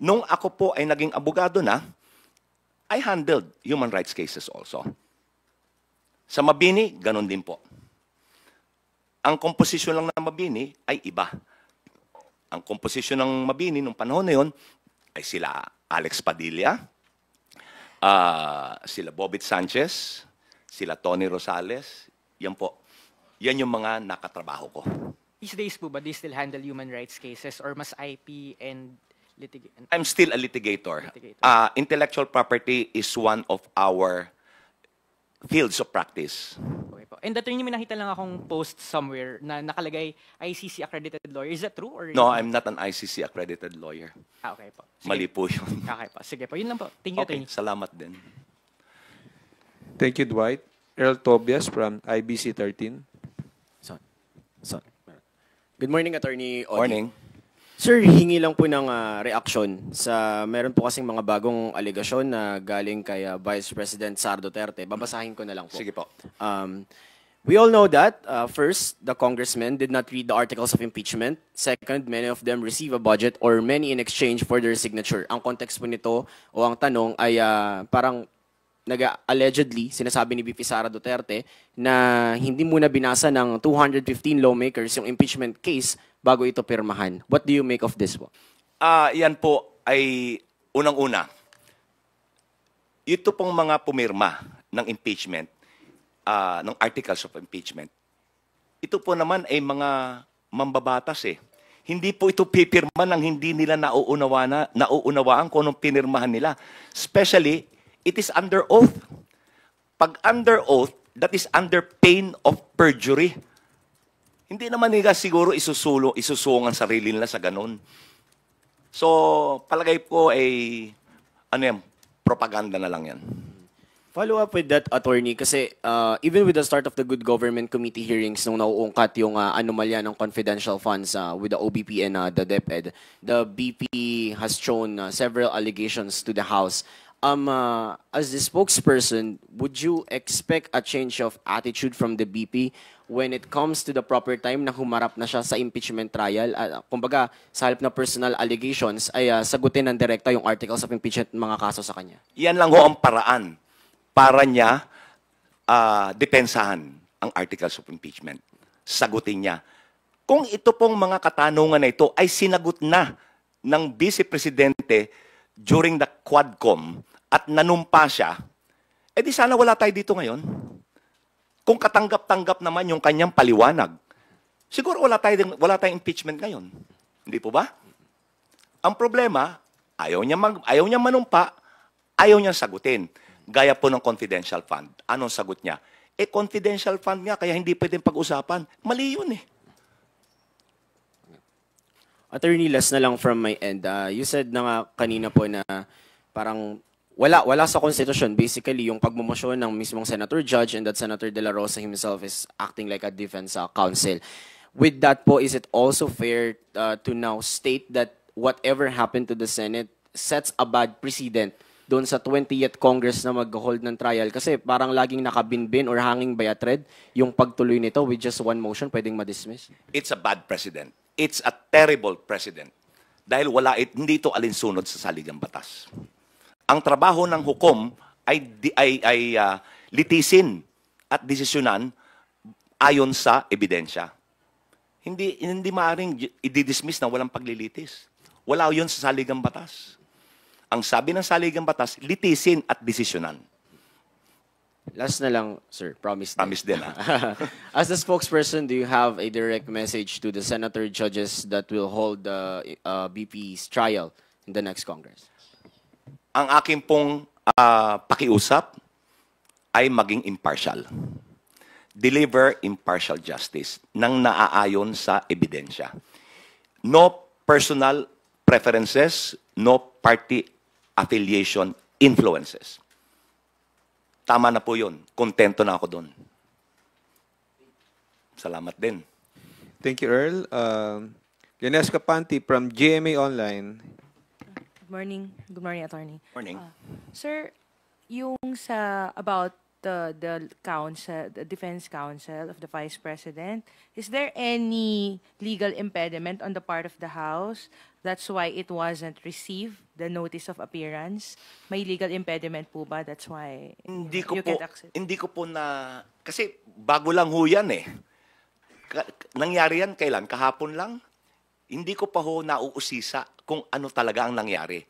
Nung ako po ay naging abogado na, I handled human rights cases also. Sa Mabini, ganun din po. Ang komposisyon lang ng Mabini ay iba. Ang komposisyon ng Mabini nung panahon na yun ay sila Alex Padilla, sila Bobit Sanchez, sila Tony Rosales. Yan po. Yan yung mga nakatrabaho ko. These days po ba, do you still handle human rights cases or mas IP and litigation? I'm still a litigator. Intellectual property is one of our fields of practice. Okay po. And attorney, may nakita lang akong post somewhere na nakalagay ICC accredited lawyer. Is that true? Or No, I'm not an ICC accredited lawyer. Okay po. Sige. Mali po yun. Okay po. Sige po. Yun lang po. Thank you, Okay, attorney. salamat din. Thank you, Dwight. Earl Tobias from IBC 13. Good morning, Attorney Odi. Morning. Sir, hingi lang po ng reaksyon sa meron po kasing mga bagong alegasyon na galing kay Vice President Sara Duterte. Babasahin ko na lang po. Sige po. We all know that, first, the congressmen did not read the articles of impeachment. Second, many of them receive a budget or many in exchange for their signature. Ang context po nito o ang tanong ay parang allegedly, sinasabi ni VP Sara Duterte na hindi muna binasa ng 215 lawmakers yung impeachment case bago ito pirmahan. What do you make of this po? Yan po ay unang-una. Ito pong mga pumirma ng impeachment, ng articles of impeachment, ito po naman ay mga mambabatas eh. Hindi po ito pipirma ng hindi nila nauunawaan kung anong pinirmahan nila. Especially, it is under oath. Pag under oath, that is under pain of perjury. Hindi naman nila siguro isusuong ang sarili nila sa ganun. So, palagay ko ay, propaganda na lang yan. Follow up with that, attorney, kasi even with the start of the Good Government Committee hearings nung nauungkat yung anomalya ng confidential funds with the OBP and the DepEd, the BP has shown several allegations to the House. As the spokesperson, would you expect a change of attitude from the BP when it comes to the proper time na humarap na siya sa impeachment trial? Kumbaga, sa halip na personal allegations, ay sagutin ng direkta yung articles of impeachment mga kaso sa kanya? Yan lang ho ang paraan para niya depensahan ang articles of impeachment. Sagutin niya. Kung ito pong mga katanungan na ito ay sinagot na ng Vice Presidente during the Quadcom at nanumpa siya, edi sana wala tayo dito ngayon. Kung katanggap-tanggap naman yung kanyang paliwanag, siguro wala tayong impeachment ngayon. Hindi po ba? Ang problema, ayaw niya manumpa, ayaw niya sagutin. Gaya po ng confidential fund. Anong sagot niya? Confidential fund nga, kaya hindi pwedeng pag-usapan. Mali yun eh. Attorney, last na lang from my end. You said na nga kanina po na parang wala sa Constitution. Basically, yung pagmumosyon ng mismong Senator Judge and that Senator De La Rosa himself is acting like a defense counsel. With that po, is it also fair to now state that whatever happened to the Senate sets a bad precedent doon sa 20th Congress na mag-hold ng trial? Kasi parang laging nakabinbin or hanging by a thread yung pagtuloy nito with just one motion, pwedeng ma-dismiss. It's a bad precedent. It's a terrible precedent. Dahil hindi ito alinsunod sa saligang batas. Ang trabaho ng hukom ay litisin at desisyonan ayon sa ebidensya. Hindi maaaring i-dismiss na walang paglilitis. Wala yun sa saligang batas. Ang sabi ng saligang batas, litisin at desisyonan. Last na lang, sir. Promise din. As the spokesperson, do you have a direct message to the senator judges that will hold the BP's trial in the next Congress? Ang aking pong pakiusap ay maging impartial. Deliver impartial justice nang naaayon sa ebidensya. No personal preferences, no party affiliation influences. tama na po yun. Kontento na ako doon. Salamat din. Thank you, Earl. Lenesca Panti from GMA Online. Good morning. Good morning, Attorney. Morning. Sir, yung sa about the counsel, the defense counsel of the vice president, is there any legal impediment on the part of the House? That's why it wasn't received, the notice of appearance. May legal impediment po ba? That's why Hindi ko you po, can't accept. hindi ko po na, kasi bago lang ho yan eh. Nangyari yan kailan? Kahapon lang? Hindi ko pa ho nauusisa kung ano talaga ang nangyari.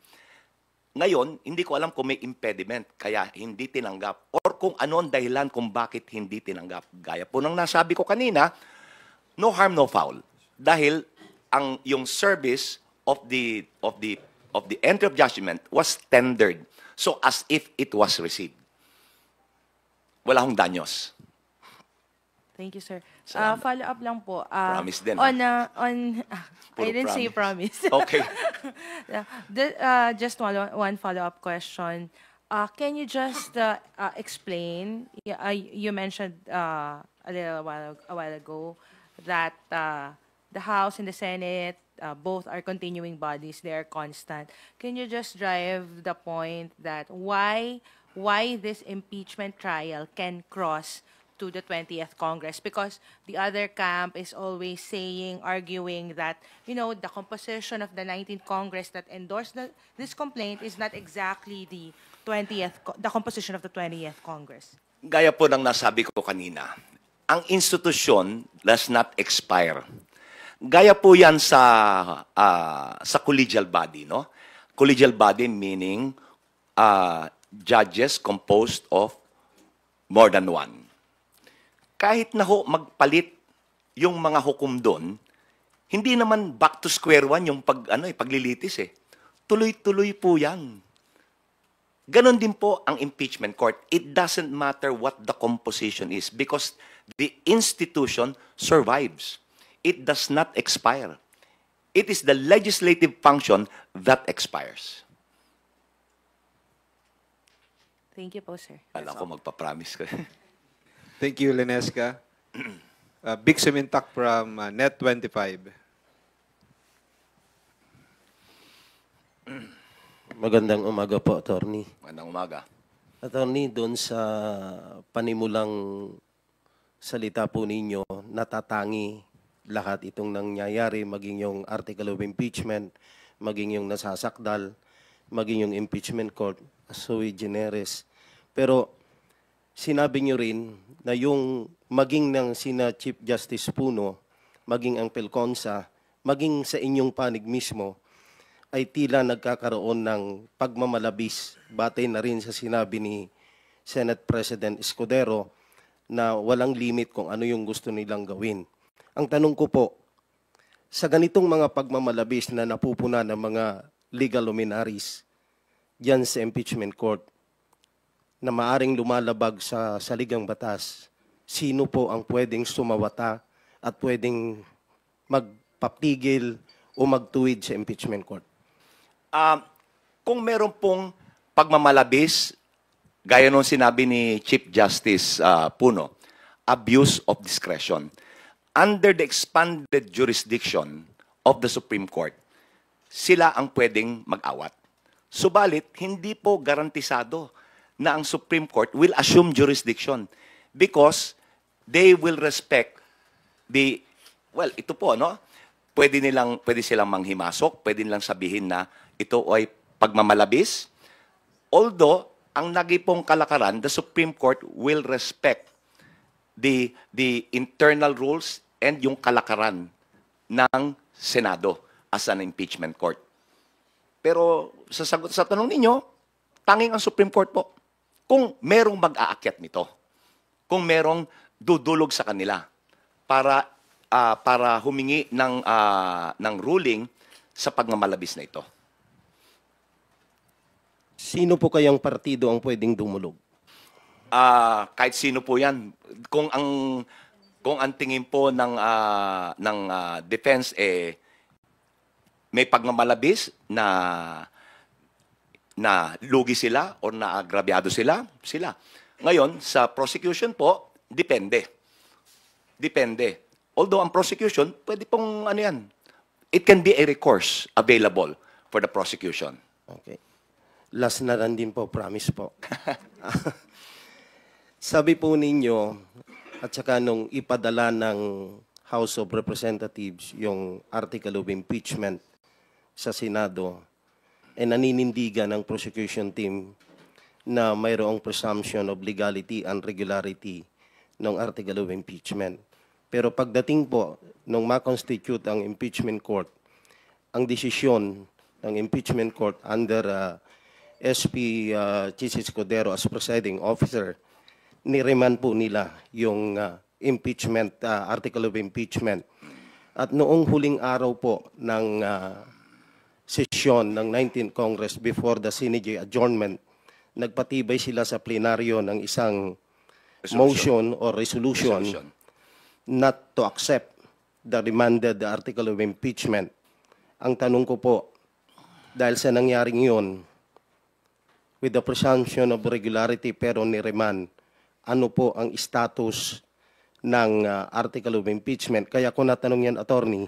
Ngayon, hindi ko alam kung may impediment, kaya hindi tinanggap. Or kung ano ang dahilan kung bakit hindi tinanggap. Gaya po ng nasabi ko kanina, no harm, no foul. Dahil yung service of the entry of judgment was tendered. So as if it was received. Wala hong danyos. Thank you, sir. Salamat. Follow up lang po. Promise din, I didn't say promise. Okay. Just one follow-up question. Can you just explain? You mentioned a while ago that the House and the Senate both are continuing bodies; they are constant. Can you just drive the point that why this impeachment trial can cross to the 20th Congress? Because the other camp is always arguing that, the composition of the 19th Congress that endorsed this complaint is not exactly the composition of the 20th Congress. Gaya po ng nasabi ko kanina, ang institusyon does not expire. Gaya po yan sa collegial body, no? Collegial body meaning judges composed of more than one. Kahit na ho magpalit yung mga hukom doon, hindi naman back to square one yung paglilitis eh. Tuloy-tuloy po yan. Ganon din po ang impeachment court. It doesn't matter what the composition is because the institution survives. It does not expire. It is the legislative function that expires. Thank you po, sir. Alam ko magpa-promise ko. Thank you, Lenesca. Big Semintak from Net25. Magandang umaga po, Attorney. Magandang umaga. Attorney, doon sa panimulang salita po ninyo, natatangi lahat itong nangyayari, maging yung article of impeachment, maging yung nasasakdal, maging yung impeachment court, sui generis. Pero sinabi nyo rin na yung maging ng sina Chief Justice Puno, maging ang Pelconsa, maging sa inyong panig mismo, ay tila nagkakaroon ng pagmamalabis batay na rin sa sinabi ni Senate President Escudero na walang limit kung ano yung gusto nilang gawin. Ang tanong ko po, sa ganitong mga pagmamalabis na napupuna ng mga legal luminaries diyan sa impeachment court, na maaring lumalabag sa saligang batas, sino po ang pwedeng sumawata at pwedeng magpapigil o magtuwid sa impeachment court? Kung meron pong pagmamalabis, gaya nung sinabi ni Chief Justice Puno, abuse of discretion. Under the expanded jurisdiction of the Supreme Court, sila ang pwedeng mag-awat. Subalit, hindi po garantisado na ang Supreme Court will assume jurisdiction because they will respect ito po, no? Pwede silang manghimasok, pwede nilang sabihin na ito ay pagmamalabis. Although, ang nagipong kalakaran, the Supreme Court will respect the internal rules and yung kalakaran ng Senado as an impeachment court. Pero sa sagot sa tanong ninyo, tanging ang Supreme Court po. Kung merong mag-aakyat nito, kung merong dudulog sa kanila para humingi ng ruling sa pagmamalabis na ito. Sino po kayang partido ang pwedeng dumulog? Kahit sino po yan. Kung ang tingin po ng defense may pagmamalabis na lugi sila o naagrabyado sila. Ngayon, sa prosecution po, depende. Depende. Although ang prosecution, pwede pong ano yan, it can be a recourse available for the prosecution. Okay. Last na lang din po, promise po. Sabi po ninyo, at saka nung ipadala ng House of Representatives yung article of impeachment sa Senado, naninindigan ng prosecution team na mayroong presumption of legality and regularity ng article of impeachment. Pero pagdating po nung ma-constitute ang impeachment court, ang desisyon ng impeachment court under SP Chis Escudero as presiding officer, nireman po nila yung impeachment, article of impeachment. At noong huling araw po ng sesyon ng 19th Congress before the CNJ adjournment, nagpatibay sila sa plenaryo ng isang motion or resolution not to accept the remanded article of impeachment. Ang tanong ko po, dahil sa nangyaring yun, with the presumption of regularity pero ni-remand, ano po ang status ng article of impeachment? Kaya ko natanong yan, attorney,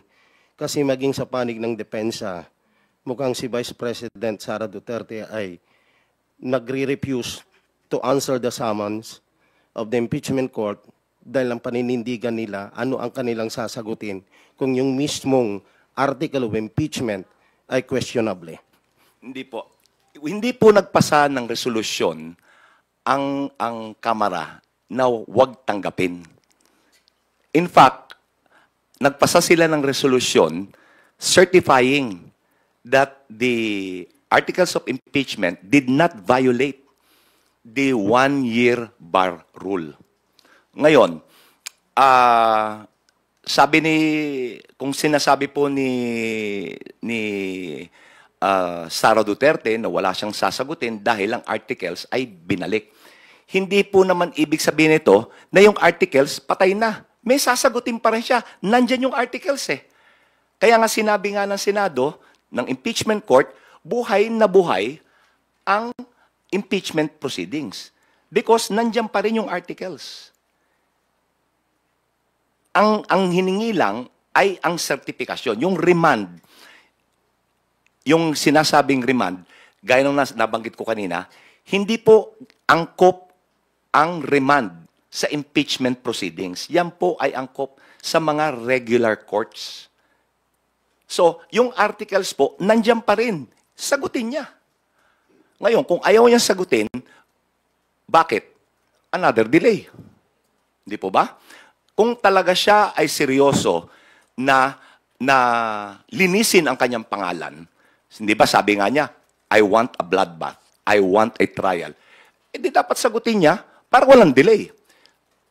kasi maging sa panig ng depensa, mukhang si Vice President Sara Duterte ay nagre-refuse to answer the summons of the impeachment court dahil ang paninindigan nila ano ang kanilang sasagutin kung yung mismong article of impeachment ay questionable. Hindi po. Hindi po nagpasa ng resolusyon ang Kamara na huwag tanggapin. In fact, nagpasa sila ng resolusyon certifying that the articles of impeachment did not violate the one-year bar rule. Ngayon, kung sinasabi po ni Sara Duterte na wala siyang sasagutin dahil ang articles ay binalik. Hindi po naman ibig sabihin nito na yung articles patay na. May sasagutin pa rin siya. Nandyan yung articles eh. Kaya nga sinabi nga ng Senado, ng impeachment court, buhay na buhay ang impeachment proceedings. Because nandyan pa rin yung articles. Ang hiningi lang ay ang certification, yung remand. Yung sinasabing remand, gaya ng nabanggit ko kanina, hindi po angkop ang remand sa impeachment proceedings. Yan po ay angkop sa mga regular courts. So, yung articles po, nandiyan pa rin. Sagutin niya. Ngayon, kung ayaw niya sagutin, bakit? Another delay. Hindi po ba? Kung talaga siya ay seryoso na linisin ang kanyang pangalan, hindi ba sabi nga niya, I want a bloodbath. I want a trial. Hindi dapat sagutin niya para walang delay.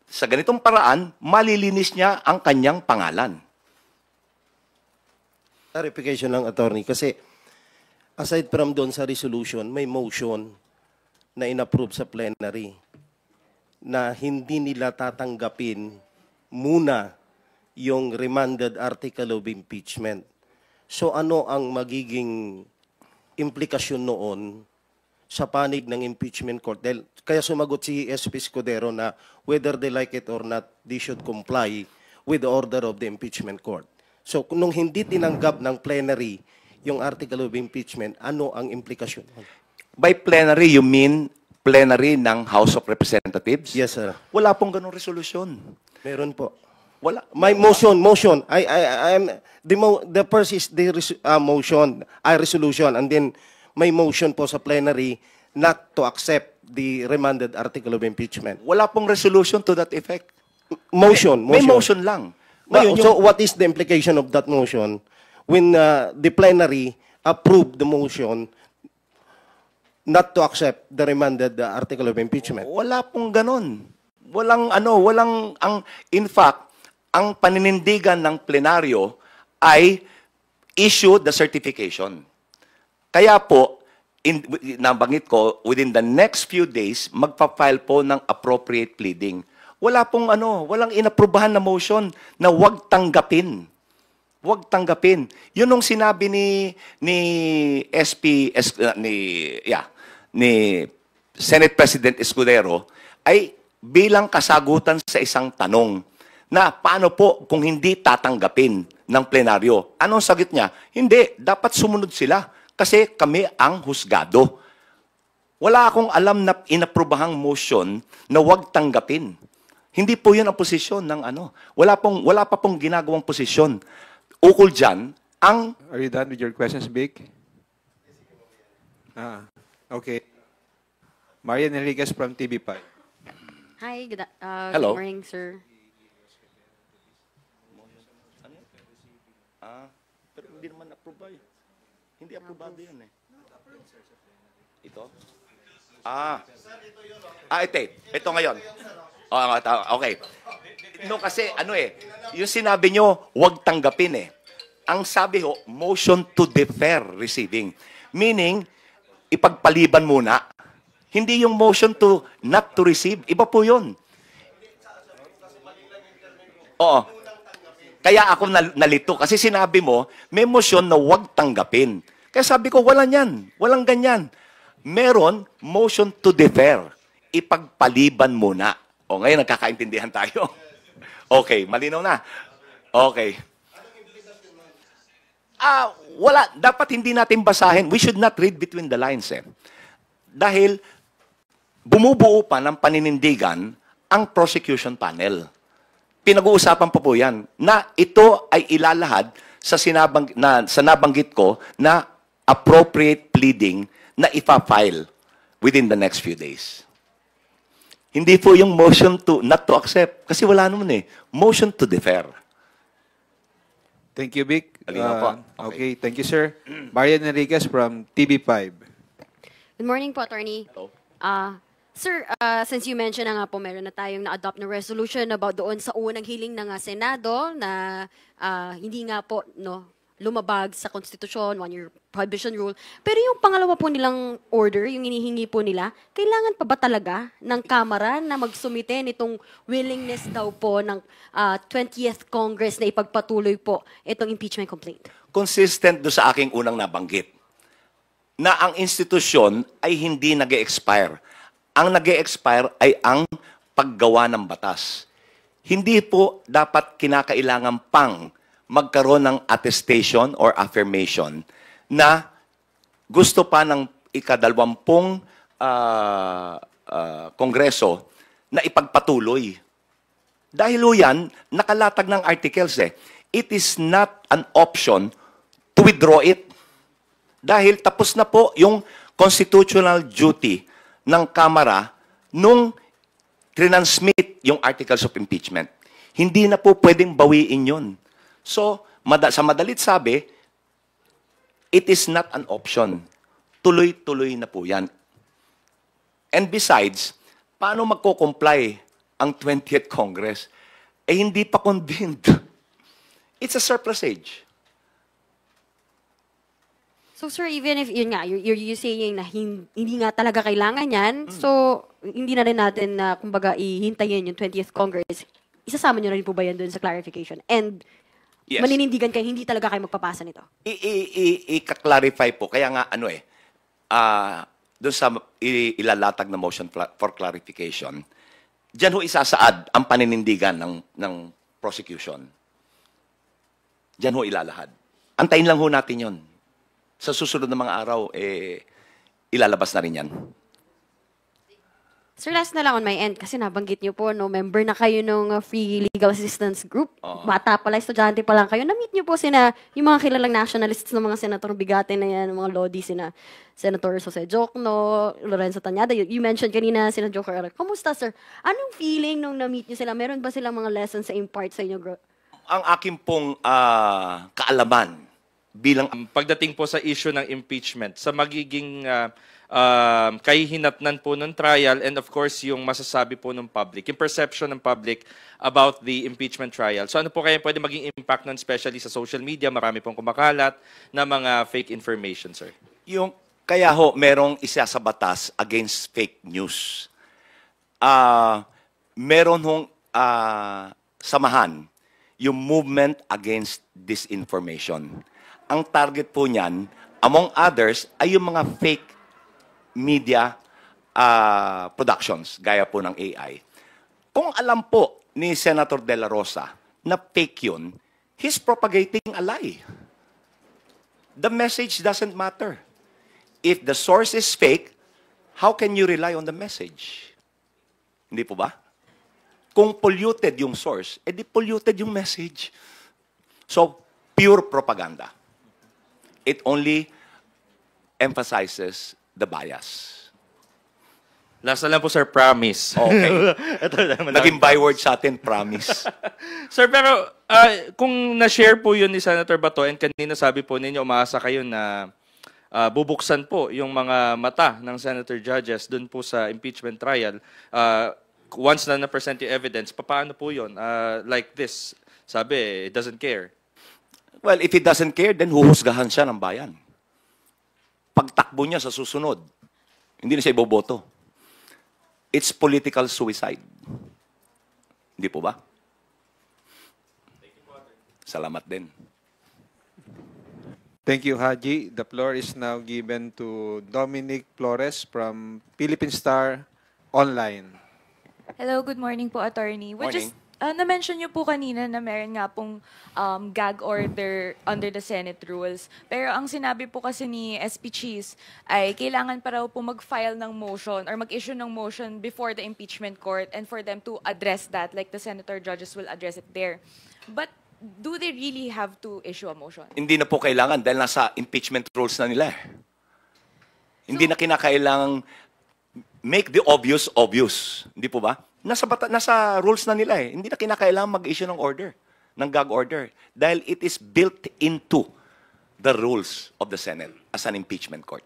Sa ganitong paraan, malilinis niya ang kanyang pangalan. Clarification ng attorney, kasi aside from doon sa resolution, may motion na inapprove sa plenary na hindi nila tatanggapin muna yung remanded article of impeachment. So ano ang magiging implikasyon noon sa panig ng impeachment court? Dahil, kaya sumagot si SP Escudero na whether they like it or not, they should comply with the order of the impeachment court. So nung hindi tinanggap ng plenary yung article of impeachment, ano ang implikasyon? By plenary, you mean plenary ng House of Representatives? Yes, sir. Wala pong ganong resolusyon. Meron po. Wala. My motion. The first is the resolution, and then may motion po sa plenary not to accept the remanded article of impeachment. Wala pong resolution to that effect. Motion. May motion lang. Ngayon, so what is the implication of that motion when the plenary approved the motion not to accept the remanded article of impeachment? Wala pong ganon. In fact, ang paninindigan ng plenaryo ay issue the certification. Kaya po, nabanggit ko, within the next few days, magpa-file po ng appropriate pleading. Walang inaprubahan na motion na wag tanggapin. Wag tanggapin. Yun nung sinabi ni Senate President Escudero ay bilang kasagutan sa isang tanong na paano po kung hindi tatanggapin ng plenaryo. Anong sagot niya? Hindi, dapat sumunod sila kasi kami ang husgado. Wala akong alam na inaprobahang motion na huwag tanggapin. Hindi po yun ang posisyon ng ano. Wala pa pong ginagawang posisyon. Ukol dyan, ang... Are you done with your questions, Vic? Okay. Marian Enriquez from TV5. Hi, Hello. good morning, sir. Pero hindi naman approve. Hindi aprobado yan eh. Ito? Ito ngayon. Okay. No, kasi ano eh, yung sinabi nyo, huwag tanggapin eh. Ang sabi ho, motion to defer receiving. Meaning, ipagpaliban muna. Hindi yung motion to not to receive. Iba po yun. Oo. Kaya ako nalito. Kasi sinabi mo, may motion na huwag tanggapin. Kaya sabi ko, wala yan. Walang ganyan. Meron motion to defer. Ipagpaliban muna. O ngayon, nagkakaintindihan tayo. Okay, malinaw na. Okay. Wala. Dapat hindi natin basahin. We should not read between the lines eh. Dahil bumubuo pa ng paninindigan ang prosecution panel. Pinag-uusapan pa po yan na ito ay ilalahad sa nabanggit ko na appropriate pleading na ipa-file within the next few days. Hindi po yung motion to not to accept kasi wala naman eh. Motion to defer. Thank you, Vic. Malinaw po. Okay, thank you, sir. Marian Enriquez from TV5. Good morning po, Attorney. Hello. Sir, since you mentioned na nga po, meron na tayong na-adopt na resolution about doon sa unang hiling ng Senado na hindi nga po lumabag sa konstitusyon, one-year prohibition rule. Pero yung pangalawa po nilang order, yung inihingi po nila, kailangan pa ba talaga ng Kamara na magsumite nitong willingness daw po ng 20th Congress na ipagpatuloy po itong impeachment complaint? Consistent do sa aking unang nabanggit na ang institusyon ay hindi nag-expire. Ang nag-expire ay ang paggawa ng batas. Hindi po dapat kinakailangan pang magkaroon ng attestation or affirmation na gusto pa ng ika-20 Kongreso na ipagpatuloy. Dahil yan, nakalatag ng articles eh. It is not an option to withdraw it. Dahil tapos na po yung constitutional duty ng Kamara nung transmit yung articles of impeachment. Hindi na po pwedeng bawiin yun. So, sa madalit sabi, it is not an option. Tuloy-tuloy na po yan. And besides, paano magko-comply ang 20th Congress? Eh, hindi pa convened. It's a surplusage. So, sir, even if, yun nga, you're saying na hindi nga talaga kailangan yan, so, hindi na rin natin na, kumbaga, ihintayin yung 20th Congress. Isasama nyo na rin po ba yan doon sa clarification? And, Yes. maninindigan kayo, hindi talaga kayo magpapasa nito? I-clarify po. Kaya nga, doon sa ilalatag na motion for clarification, diyan ho isasaad ang paninindigan ng prosecution. Diyan ho ilalahad. Antayin lang ho natin yon. Sa susunod na mga araw, ilalabas na rin yan. Sir, last na lang on my end, kasi nabanggit niyo po, member na kayo ng Free Legal Assistance Group. Bata pala, estudyante pa lang kayo. Na-meet niyo po yung mga kilalang nationalists ng mga senator bigate na yan, mga lodi, Senator Jose Jokno, Lorenzo Tañada. You mentioned kanina, Joker Arroyo. Kamusta, sir? Anong feeling nung na-meet niyo sila? Meron ba silang mga lessons sa impart sa inyo? Ang aking pong kaalaman bilang... Pagdating po sa issue ng impeachment, sa magiging... kahihinatnan po ng trial and of course yung masasabi po ng public, yung perception ng public about the impeachment trial. So ano po kaya pwede maging impact nun, especially sa social media, marami pong kumakalat na mga fake information, sir? Kaya ho, merong isa sa batas against fake news. Meron hong samahan yung movement against disinformation. Ang target po niyan, among others, ay yung mga fake media productions, gaya po ng AI. Kung alam po ni Senator De La Rosa na fake yun, he's propagating a lie. The message doesn't matter. If the source is fake, how can you rely on the message? Hindi po ba? Kung polluted yung source, edi polluted yung message. So, pure propaganda. It only emphasizes the bias. Last na lang po, sir, promise. Okay. Ito naman Naging byword sa atin, promise. Sir, pero kung na-share po yun ni Senator Bato, and kanina sabi po ninyo, umaasa kayo na bubuksan po yung mga mata ng senator judges dun po sa impeachment trial, once na na-present yung evidence, paano po yun? Like this, sabi, it doesn't care. Well, if he doesn't care, then huhusgahan siya ng bayan. Pagtakbo niya sa susunod, hindi na siya iboboto. It's political suicide. Hindi po ba? Salamat din. Thank you, Haji. The floor is now given to Dominic Flores from Philippine Star Online. Hello, good morning po, attorney. Morning. Na-mention niyo po kanina na meron nga pong gag order under the Senate rules. Pero ang sinabi po kasi ni SP Cheese ay kailangan pa raw po mag-file ng motion or mag-issue ng motion before the impeachment court and for them to address that like the senator judges will address it there. But do they really have to issue a motion? Hindi na po kailangan dahil nasa impeachment rules na nila. Hindi na kinakailangang make the obvious obvious. Hindi po ba? Nasa rules na nila eh. Hindi na kinakailangan mag-issue ng order, ng gag order. Dahil it is built into the rules of the Senate as an impeachment court.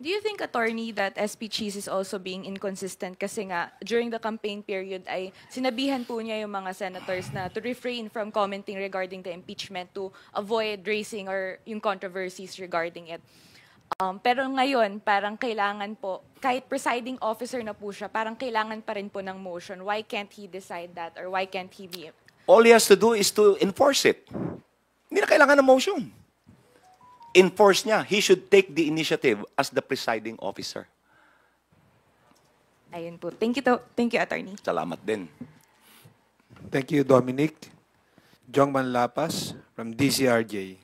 Do you think, attorney, that SP Cheese is also being inconsistent kasi nga during the campaign period ay sinabihan po niya yung mga senators na to refrain from commenting regarding the impeachment to avoid raising or yung controversies regarding it? Pero ngayon, parang kailangan po, kahit presiding officer na po siya, parang kailangan pa rin po ng motion. Why can't he decide that or why can't he be... All he has to do is to enforce it. Hindi na kailangan ng motion. Enforce niya. He should take the initiative as the presiding officer. Ayun po. Thank you, attorney. Salamat din. Thank you, Dominic. Jongman Lapas from DCRJ.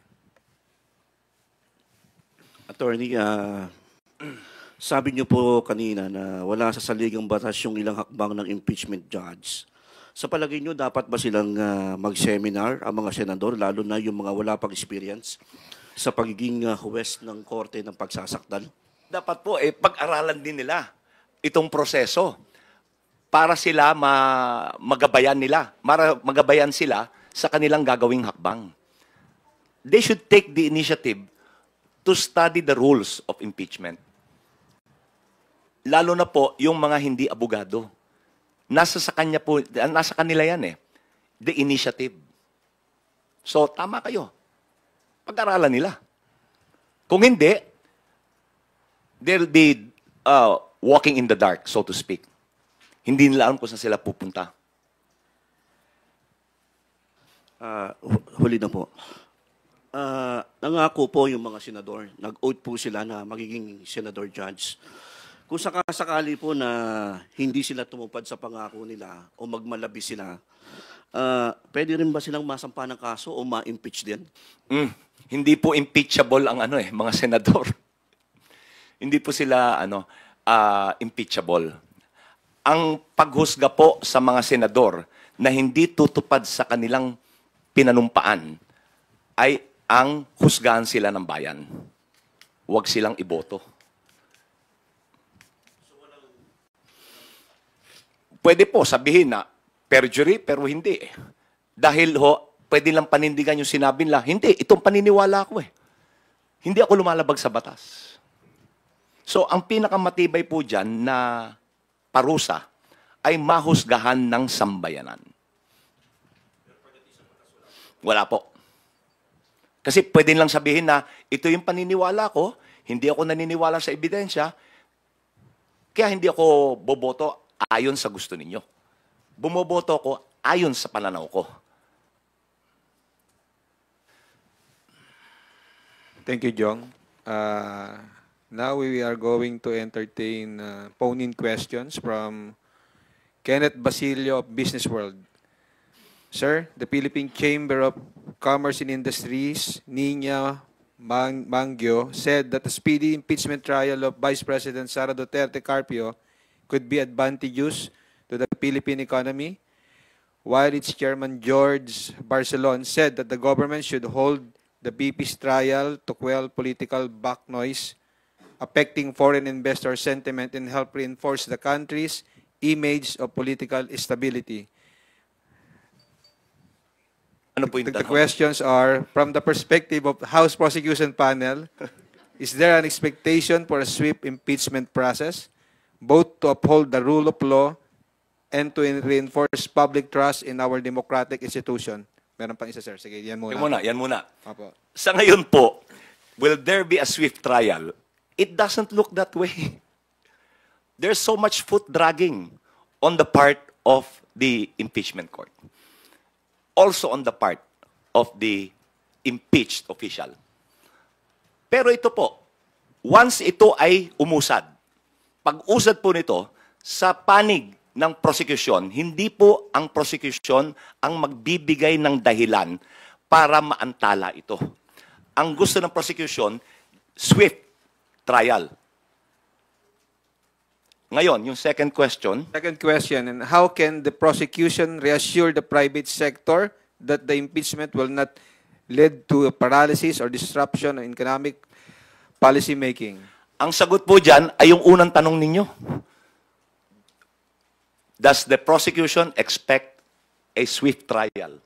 Attorney, sabi niyo po kanina na wala sa saligang batas yung ilang hakbang ng impeachment judge. Sa palagay niyo, dapat ba silang mag-seminar ang mga senador, lalo na yung mga wala pang experience sa pagiging huwes ng korte ng pagsasakdal? Dapat po, pag-aralan din nila itong proseso para sila magabayan sila sa kanilang gagawing hakbang. They should take the initiative to study the rules of impeachment. Lalo na po yung mga hindi abogado. Nasa kanila yan eh. The initiative. So, tama kayo. Pag-aralan nila. Kung hindi, they'll be walking in the dark, so to speak. Hindi nila alam kung saan sila pupunta. Huli na po. Nangako po yung mga senador, nag-oath po sila na magiging senador judge. Kung sakasakali po na hindi sila tumupad sa pangako nila o magmalabi sila, pwede rin ba silang masampa ng kaso o ma-impeach din? Hindi po impeachable ang mga senador. Hindi po sila impeachable. Ang paghusga po sa mga senador na hindi tutupad sa kanilang pinanumpaan ay ang husgahan sila ng bayan. Huwag silang iboto. Pwede po sabihin na perjury, pero hindi. Dahil pwede lang panindigan yung sinabi nila. Hindi, itong paniniwala ko eh. Hindi ako lumalabag sa batas. So, ang pinakamatibay po dyan na parusa ay mahusgahan ng sambayanan. Wala po. Kasi pwede lang sabihin na ito yung paniniwala ko, hindi ako naniniwala sa ebidensya, kaya hindi ako boboto ayon sa gusto ninyo. Bumoboto ko ayon sa pananaw ko. Thank you, Jong. Now we are going to entertain phone-in questions from Kenneth Basilio of Business World. Sir, the Philippine Chamber of Commerce and Industries, Nina Mangyo, said that the speedy impeachment trial of Vice President Sara Duterte Carpio could be advantageous to the Philippine economy, while its chairman George Barcelon said that the government should hold the BP's trial to quell political back noise affecting foreign investor sentiment and help reinforce the country's image of political stability. Ano po yung The tanong? questions are, from the perspective of House Prosecution Panel, is there an expectation for a swift impeachment process, both to uphold the rule of law and to reinforce public trust in our democratic institution? Meron pang isa, sir. Sige, yan muna. Yan muna. Apo. Sa ngayon po, will there be a swift trial? It doesn't look that way. There's so much foot dragging on the part of the impeachment court. Also on the part of the impeached official. Pero ito po, once ito ay umusad, pag-usad po nito, sa panig ng prosecution, hindi po ang prosecution ang magbibigay ng dahilan para maantala ito. Ang gusto ng prosecution, swift trial. Ngayon, yung second question. Second question, and how can the prosecution reassure the private sector that the impeachment will not lead to a paralysis or disruption in economic policy making? Ang sagot po dyan ay yung unang tanong ninyo. Does the prosecution expect a swift trial?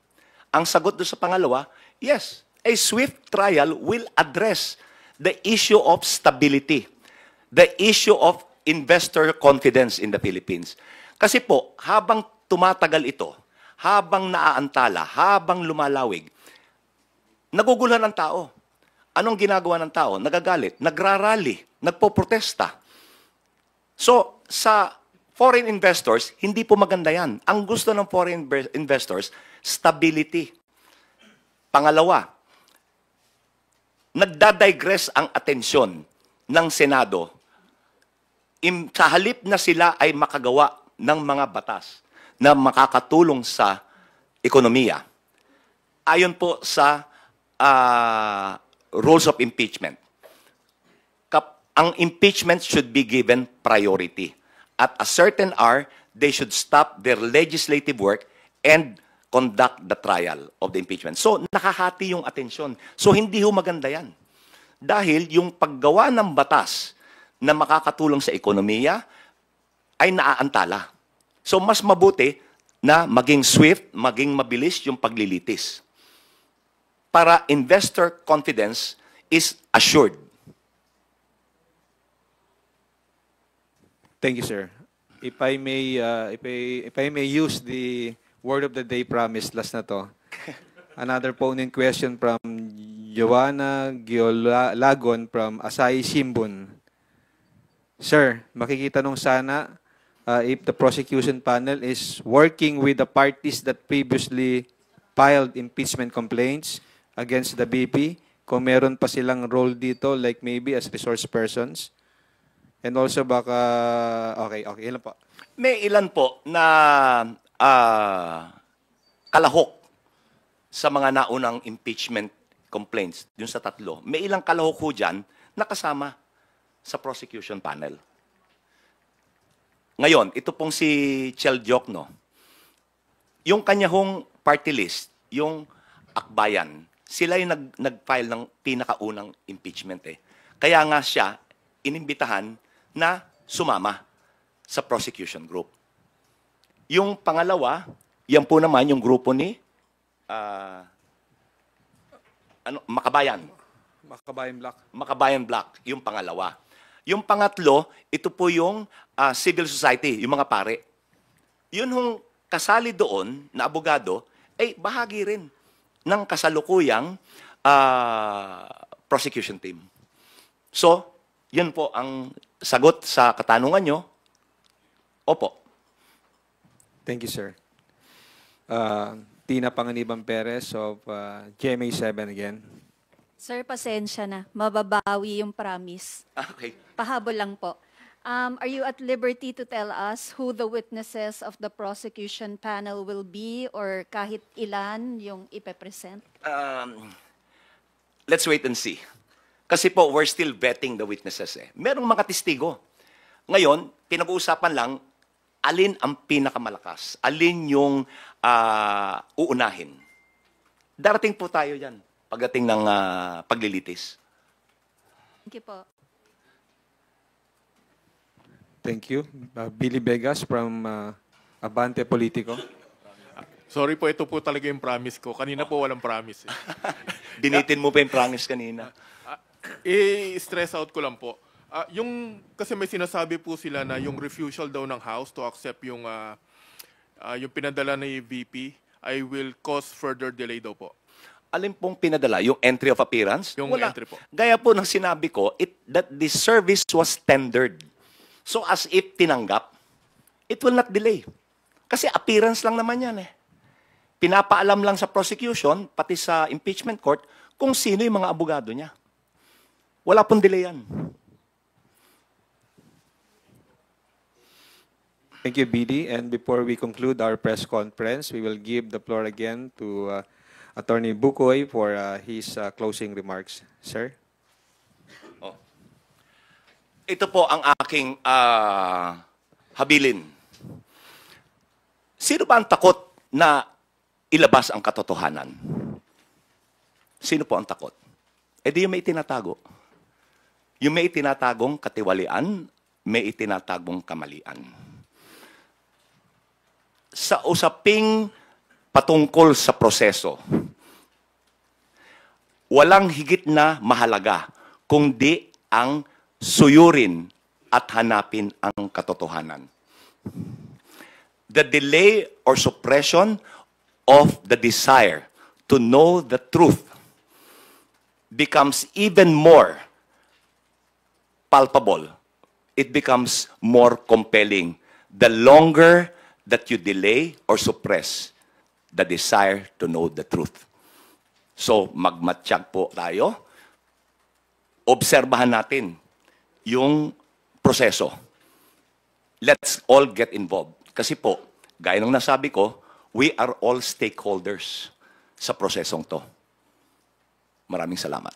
Ang sagot doon sa pangalawa, yes, a swift trial will address the issue of stability, the issue of investor confidence in the Philippines. Kasi po, habang tumatagal ito, habang naaantala, habang lumalawig, naguguluhan ang tao. Anong ginagawa ng tao? Nagagalit, nagrarally, nagpoprotesta. So, sa foreign investors, hindi po maganda yan. Ang gusto ng foreign investors, stability. Pangalawa, nagdadigress ang atensyon ng Senado sa halip na sila ay makagawa ng mga batas na makakatulong sa ekonomiya. Ayon po sa rules of impeachment, ang impeachment should be given priority. At a certain hour, they should stop their legislative work and conduct the trial of the impeachment. So, nakahati yung atensyon. So, hindi ho maganda yan. Dahil yung paggawa ng batas na makakatulong sa ekonomiya ay naaantala. So, mas mabuti na maging swift, maging mabilis yung paglilitis. Para investor confidence is assured. Thank you, sir. If I may use the word of the day promise, last na to. Another phone-in question from Joanna Giolagon from Asahi Shimbun. Sir, makikita nung sana if the prosecution panel is working with the parties that previously filed impeachment complaints against the BP, kung meron pa silang role dito, like maybe as resource persons. And also baka, okay, ilan po? May ilan po na kalahok sa mga naunang impeachment complaints, dun sa tatlo. May ilang kalahok ho dyan na kasama sa prosecution panel. Ngayon, ito pong si Chel Diokno, yung kanya hong party list, yung Akbayan, sila yung nag-file ng pinakaunang impeachment eh. Kaya nga siya, inimbitahan na sumama sa prosecution group. Yung pangalawa, yan po naman yung grupo ni Makabayan. Makabayan Black, yung pangalawa. Yung pangatlo, ito po yung civil society, yung mga pare. Yun hong kasali doon na abogado, ay bahagi rin ng kasalukuyang prosecution team. So, yun po ang sagot sa katanungan nyo. Opo. Thank you, sir. Tina Panganiban Perez of GMA7 again. Sir, pasensya na. Mababawi yung promise. Okay. Pahabol lang po. Are you at liberty to tell us who the witnesses of the prosecution panel will be or kahit ilan yung ipepresent? Let's wait and see. Kasi po, we're still vetting the witnesses eh. Merong mga testigo. Ngayon, pinag-uusapan lang, alin ang pinakamalakas? Alin yung uunahin? Darating po tayo dyan pagdating ng paglilitis. Thank you po. Thank you. Billy Vegas from Abante Politico. Sorry po, ito po talaga yung promise ko. Kanina po walang promise. Binitin mo pa yung promise kanina. I-stress out ko lang po. Kasi may sinasabi po sila na yung refusal daw ng House to accept yung pinadala ni VP ay will cause further delay daw po. Alin pong pinadala? Yung entry of appearance? Yung Wala. entry po. Gaya po ng sinabi ko, that the service was tendered. So as if tinanggap, it will not delay. Kasi appearance lang naman yan eh. Pinapaalam lang sa prosecution, pati sa impeachment court, kung sino yung mga abogado niya. Wala pong delay yan. Thank you, BD. And before we conclude our press conference, we will give the floor again to Attorney Bukoy for his closing remarks. Sir? Ito po ang aking habilin. Sino ba ang takot na ilabas ang katotohanan? Sino po ang takot? E di yung may itinatago. Yung may itinatagong katiwalian, may itinatagong kamalian. Sa usaping patungkol sa proseso, walang higit na mahalaga kundi ang suyurin at hanapin ang katotohanan. The delay or suppression of the desire to know the truth becomes even more palpable. It becomes more compelling the longer that you delay or suppress the desire to know the truth. So, magmatsyag po tayo. Obserbahan natin yung proseso. Let's all get involved. Kasi po, gaya ng nasabi ko, we are all stakeholders sa prosesong to. Maraming salamat.